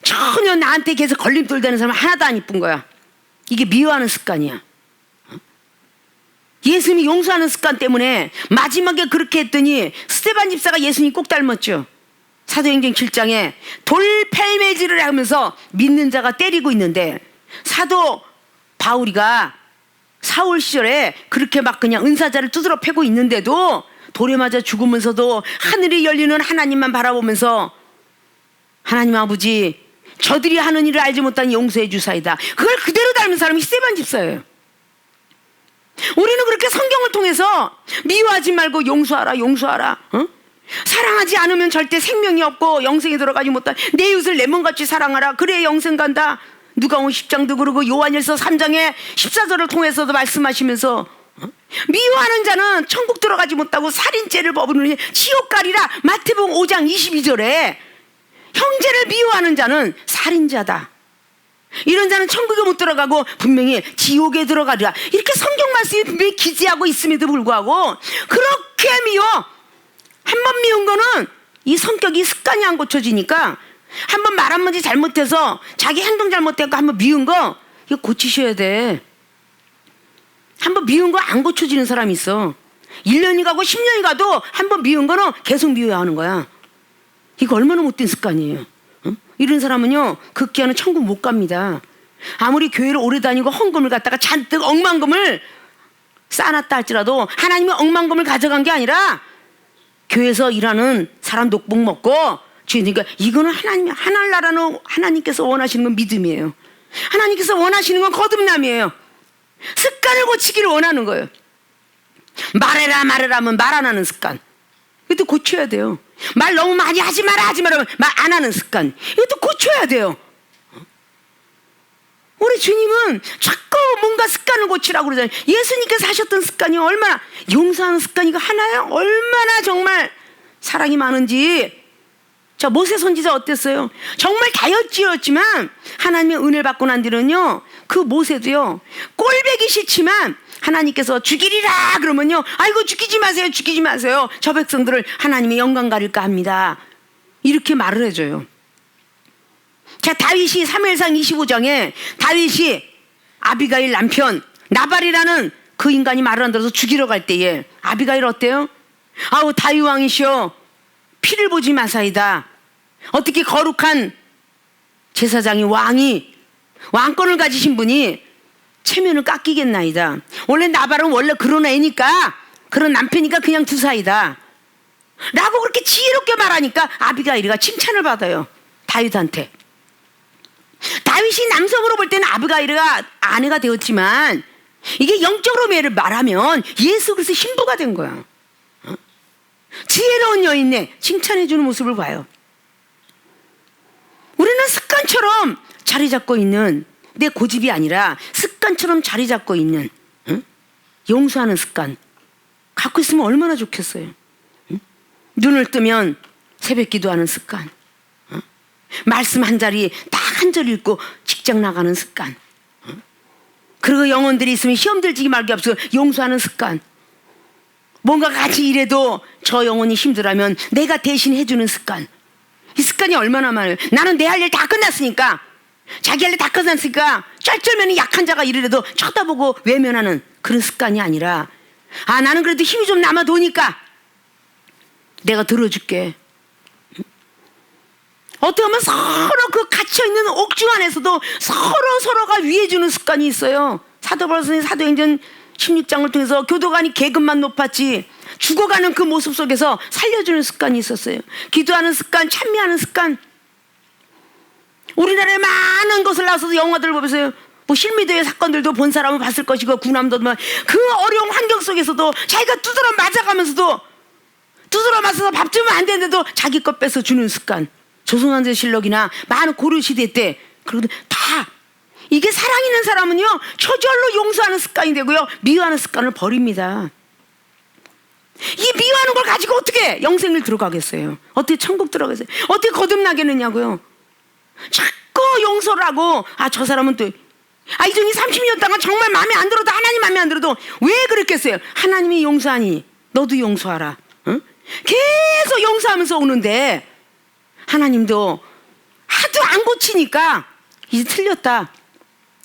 전혀 나한테 계속 걸림돌 되는 사람은 하나도 안 이쁜 거야. 이게 미워하는 습관이야. 예수님이 용서하는 습관 때문에 마지막에 그렇게 했더니 스데반 집사가 예수님 꼭 닮았죠. 사도행전 7장에 돌팔매질을 하면서 믿는 자가 때리고 있는데, 사도 바울이가 사울 시절에 그렇게 막 그냥 은사자를 두드러 패고 있는데도 돌에 맞아 죽으면서도 하늘이 열리는 하나님만 바라보면서 하나님 아버지 저들이 하는 일을 알지 못하니 용서해 주사이다. 그걸 그대로 닮은 사람이 스데반 집사예요. 우리는 그렇게 성경을 통해서 미워하지 말고 용서하라 용서하라, 사랑하지 않으면 절대 생명이 없고 영생에 들어가지 못한 내 이웃을 내 몸같이 사랑하라, 그래야 영생 간다. 누가복음 10장도 그러고 요한일서 3장에 14절을 통해서도 말씀하시면서 미워하는 자는 천국 들어가지 못하고 살인죄를 범하는 지옥 가리라. 마태복음 5장 22절에 형제를 미워하는 자는 살인자다. 이런 자는 천국에 못 들어가고 분명히 지옥에 들어가리라. 이렇게 성경 말씀이 분명히 기재하고 있음에도 불구하고 그렇게 미워. 한 번 미운 거는 이 성격이 습관이 안 고쳐지니까, 한 번 말 한마디 잘못해서 자기 행동 잘못해서 한 번 미운 거 이거 고치셔야 돼. 한 번 미운 거 안 고쳐지는 사람이 있어. 1년이 가고 10년이 가도 한 번 미운 거는 계속 미워야 하는 거야. 이거 얼마나 못된 습관이에요. 이런 사람은요 극기하는 천국 못 갑니다. 아무리 교회를 오래 다니고 헌금을 갖다가 잔뜩 억만금을 쌓아놨다 할지라도 하나님이 억만금을 가져간 게 아니라 교회에서 일하는 사람 녹복 먹고 주니까, 이거는 하나님은 하나님께서 원하시는 건 믿음이에요. 하나님께서 원하시는 건 거듭남이에요. 습관을 고치기를 원하는 거예요. 말해라 하면 말 안 하는 습관, 이것도 고쳐야 돼요. 말 너무 많이 하지 마라 말 안 하는 습관, 이것도 고쳐야 돼요. 우리 주님은 자꾸 뭔가 습관을 고치라고 그러잖아요. 예수님께서 하셨던 습관이 얼마나, 용서하는 습관이 이거 하나요? 얼마나 정말 사랑이 많은지. 자, 모세 선지자 어땠어요? 정말 다혈질이었지만 하나님의 은혜를 받고 난 뒤는요 그 모세도요 꼴배기 싫지만 하나님께서 죽이리라 그러면요 아이고 죽이지 마세요 저 백성들을 하나님의 영광 가릴까 합니다 이렇게 말을 해줘요. 자, 다윗이 사무엘상 25장에 다윗이 아비가일 남편 나발이라는 그 인간이 말을 안 들어서 죽이러 갈 때에 아비가일 어때요? 아우 다윗 왕이시여 피를 보지 마사이다. 어떻게 거룩한 제사장이 왕이 왕권을 가지신 분이 체면을 깎이겠나이다. 원래 나발은 원래 그런 애니까, 그런 남편이니까 그냥 두사이다 라고 그렇게 지혜롭게 말하니까 아비가일이가 칭찬을 받아요 다윗한테. 다윗이 남성으로 볼 때는 아비가일이가 아내가 되었지만 이게 영적으로 말하면 예수 그리스도의 신부가 된 거야. 지혜로운 여인네 칭찬해주는 모습을 봐요. 우리는 습관처럼 자리 잡고 있는, 내 고집이 아니라 습관처럼 자리 잡고 있는 용서하는 습관 갖고 있으면 얼마나 좋겠어요. 눈을 뜨면 새벽 기도하는 습관, 말씀 한 자리 딱 한 절 읽고 직장 나가는 습관, 그리고 영혼들이 있으면 시험 들지 말게 없어 용서하는 습관. 뭔가 같이 일해도 저 영혼이 힘들어하면 내가 대신 해주는 습관. 이 습관이 얼마나 많아요. 나는 내 할 일 다 끝났으니까, 자기 할 일 다 끝났으니까 쩔쩔매는 약한 자가 이르래도 쳐다보고 외면하는 그런 습관이 아니라, 아, 나는 그래도 힘이 좀 남아도니까 내가 들어줄게. 어떻게 보면 서로 그 갇혀있는 옥중 안에서도 서로가 위해주는 습관이 있어요. 사도 바울 선생님 사도행전 16장을 통해서 교도관이 계급만 높았지 죽어가는 그 모습 속에서 살려주는 습관이 있었어요. 기도하는 습관, 찬미하는 습관. 우리나라에 많은 것을 나서서 영화들을 보면서요, 뭐 실미도의 사건들도 본 사람은 봤을 것이고, 군함도 그 어려운 환경 속에서도 자기가 두드러 맞아가면서도 두드러 맞아서 밥 주면 안 되는데도 자기 것 뺏어 주는 습관. 조선왕조실록이나 많은 고려시대 때 그리고 다 이게 사랑 있는 사람은요 저절로 용서하는 습관이 되고요, 미워하는 습관을 버립니다. 이 미워하는 걸 가지고 어떻게 영생을 들어가겠어요? 어떻게 천국 들어가겠어요? 어떻게 거듭나겠느냐고요. 자꾸 용서를 하고, 아, 저 사람은 또 이전이 30년 동안 정말 마음에 안 들어도, 하나님 마음에 안 들어도 왜 그랬겠어요? 하나님이 용서하니 너도 용서하라. 응? 계속 용서하면서 오는데 하나님도 하도 안 고치니까 이제 틀렸다,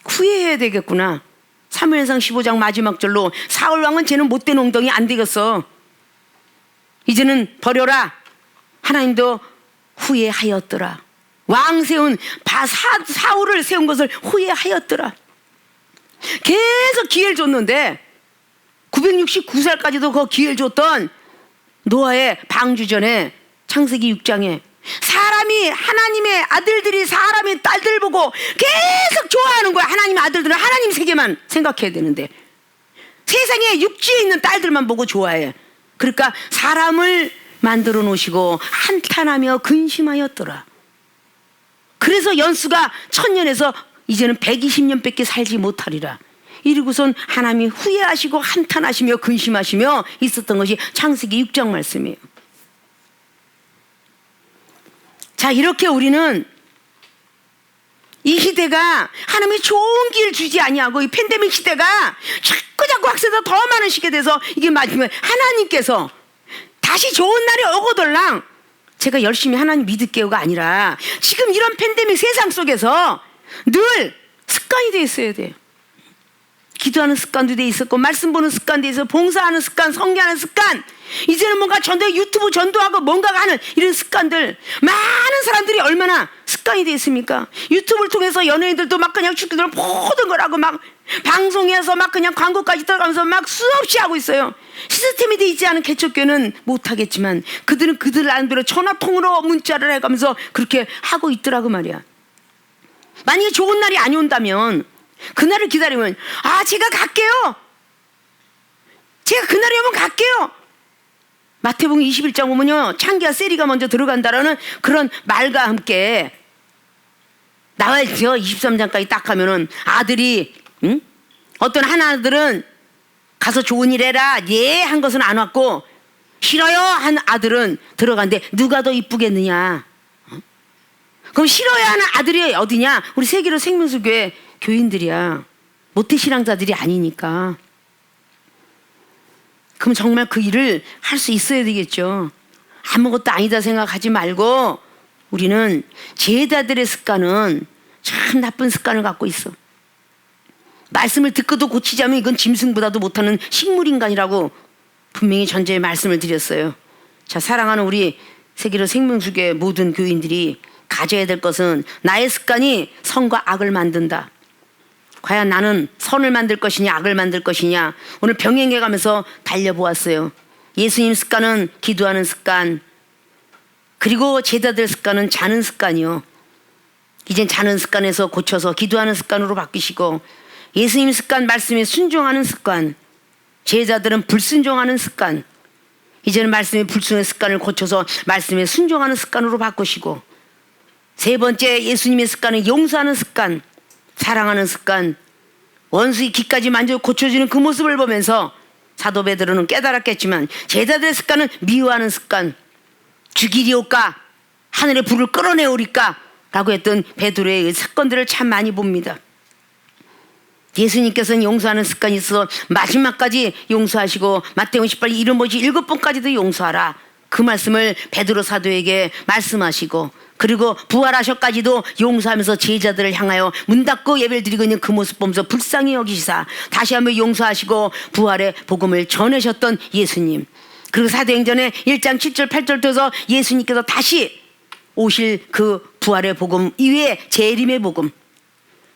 후회해야 되겠구나. 사무엘상 15장 마지막 절로 사울 왕은 쟤는 못된 엉덩이 안 되겠어, 이제는 버려라. 하나님도 후회하였더라. 왕 세운 사울을 세운 것을 후회하였더라. 계속 기회를 줬는데 969살까지도 그 기회를 줬던 노아의 방주전에 창세기 6장에 사람이, 하나님의 아들들이 사람의 딸들 보고 계속 좋아하는 거야. 하나님의 아들들은 하나님 세계만 생각해야 되는데 세상에 육지에 있는 딸들만 보고 좋아해. 그러니까 사람을 만들어 놓으시고 한탄하며 근심하였더라. 그래서 연수가 1000년에서 이제는 120년밖에 살지 못하리라. 이러고선 하나님이 후회하시고 한탄하시며 근심하시며 있었던 것이 창세기 6장 말씀이에요. 자, 이렇게 우리는 이 시대가 하나님이 좋은 길 주지 아니하고 이 팬데믹 시대가 자꾸 확산해서 더 많은 시기에 돼서 이게 맞으면 하나님께서 다시 좋은 날이 오고들랑 제가 열심히 하나님 믿을게요가 아니라 지금 이런 팬데믹 세상 속에서 늘 습관이 돼 있어야 돼요. 기도하는 습관도 돼 있었고, 말씀 보는 습관도 있어, 봉사하는 습관, 성교하는 습관, 이제는 뭔가 유튜브 전도하고 뭔가가 하는 이런 습관들, 많은 사람들이 얼마나 습관이 돼 있습니까? 유튜브를 통해서 연예인들도 막 그냥 축구들 모든 걸 하고 막 방송에서 막 그냥 광고까지 들어가면서 막 수없이 하고 있어요. 시스템이 돼 있지 않은 개척교회는 못하겠지만 그들은 그들 나름대로 전화통으로 문자를 해가면서 그렇게 하고 있더라고 말이야. 만약에 좋은 날이 안 온다면 그날을 기다리면, 아, 제가 갈게요, 제가 그날이 오면 갈게요. 마태복음 21장 보면요, 창기와 세리가 먼저 들어간다라는 그런 말과 함께 나와야죠. 23장까지 딱 하면은 아들이, 응? 어떤 하나들은 가서 좋은 일 해라, 예, 한 것은 안 왔고, 싫어요 한 아들은 들어간데 누가 더 이쁘겠느냐? 그럼 싫어요 하는 아들이 어디냐? 우리 세계로 생명수교회 교인들이야. 모태신앙자들이 아니니까. 그럼 정말 그 일을 할 수 있어야 되겠죠. 아무것도 아니다 생각하지 말고 우리는 제자들의 습관은 참 나쁜 습관을 갖고 있어. 말씀을 듣고도 고치자면 이건 짐승보다도 못하는 식물인간이라고 분명히 전제의 말씀을 드렸어요. 자, 사랑하는 우리 세계로 생명수교회 모든 교인들이 가져야 될 것은 나의 습관이 선과 악을 만든다. 과연 나는 선을 만들 것이냐 악을 만들 것이냐, 오늘 병행해 가면서 달려보았어요. 예수님 습관은 기도하는 습관, 그리고 제자들 습관은 자는 습관이요. 이젠 자는 습관에서 고쳐서 기도하는 습관으로 바뀌시고, 예수님 습관 말씀에 순종하는 습관, 제자들은 불순종하는 습관, 이제는 말씀에 불순의 습관을 고쳐서 말씀에 순종하는 습관으로 바꾸시고, 세 번째 예수님의 습관은 용서하는 습관, 사랑하는 습관, 원수의 기까지 만져 고쳐주는 그 모습을 보면서 사도 베드로는 깨달았겠지만 제자들의 습관은 미워하는 습관, 죽이리오까 하늘의 불을 끌어내오리까 라고 했던 베드로의 사건들을 참 많이 봅니다. 예수님께서는 용서하는 습관이 있어 마지막까지 용서하시고 마태복음 18 이름 보시 7번까지도 용서하라. 그 말씀을 베드로 사도에게 말씀하시고 그리고 부활하셔까지도 용서하면서 제자들을 향하여 문 닫고 예배를 드리고 있는 그 모습 보면서 불쌍히 여기시사 다시 한번 용서하시고 부활의 복음을 전하셨던 예수님. 그리고 사도행전의 1장 7절 8절 통해서 예수님께서 다시 오실 그 부활의 복음 이외에 재림의 복음,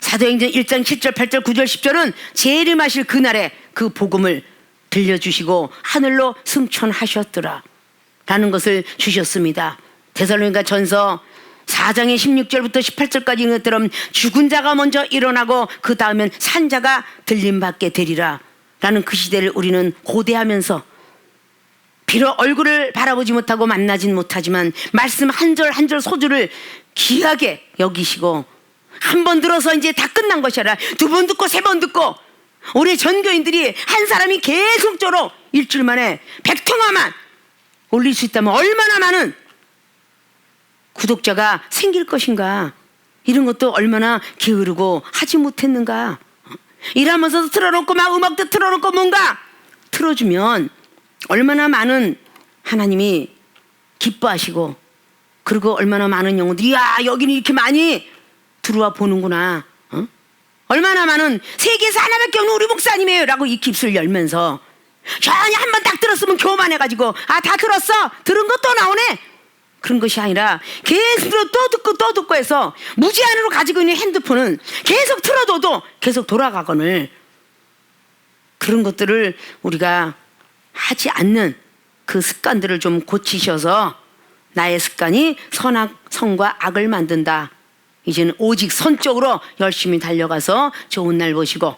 사도행전 1장 7절 8절 9절 10절은 재림하실 그날에 그 복음을 들려주시고 하늘로 승천하셨더라 라는 것을 주셨습니다. 데살로니가 전서 4장의 16절부터 18절까지 있는 것처럼 죽은 자가 먼저 일어나고 그 다음엔 산자가 들림받게 되리라 라는 그 시대를 우리는 고대하면서 비록 얼굴을 바라보지 못하고 만나진 못하지만 말씀 한 절 한 절 소주를 귀하게 여기시고 한 번 들어서 이제 다 끝난 것이 아니라 2번 듣고 3번 듣고 우리 전교인들이 한 사람이 계속적으로 일주일 만에 100통화만 올릴 수 있다면 얼마나 많은 구독자가 생길 것인가. 이런 것도 얼마나 게으르고 하지 못했는가. 일하면서도 틀어놓고 막 음악도 틀어놓고 뭔가 틀어주면 얼마나 많은 하나님이 기뻐하시고 그리고 얼마나 많은 영혼들이 야 여기는 이렇게 많이 들어와 보는구나. 얼마나 많은 세계에서 하나밖에 없는 우리 목사님이에요 라고 이 깁스를 열면서 전혀 한 번 딱 들었으면 교만해가지고 아 다 들었어 들은 거 또 나오네 그런 것이 아니라 계속 또 듣고 해서 무제한으로 가지고 있는 핸드폰은 계속 틀어둬도 계속 돌아가거늘 그런 것들을 우리가 하지 않는 그 습관들을 좀 고치셔서 나의 습관이 선과 악을 만든다. 이제는 오직 선 쪽으로 열심히 달려가서 좋은 날 보시고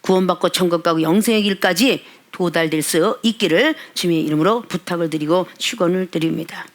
구원받고 천국 가고 영생의 길까지 도달될 수 있기를 주님의 이름으로 부탁을 드리고 축원을 드립니다.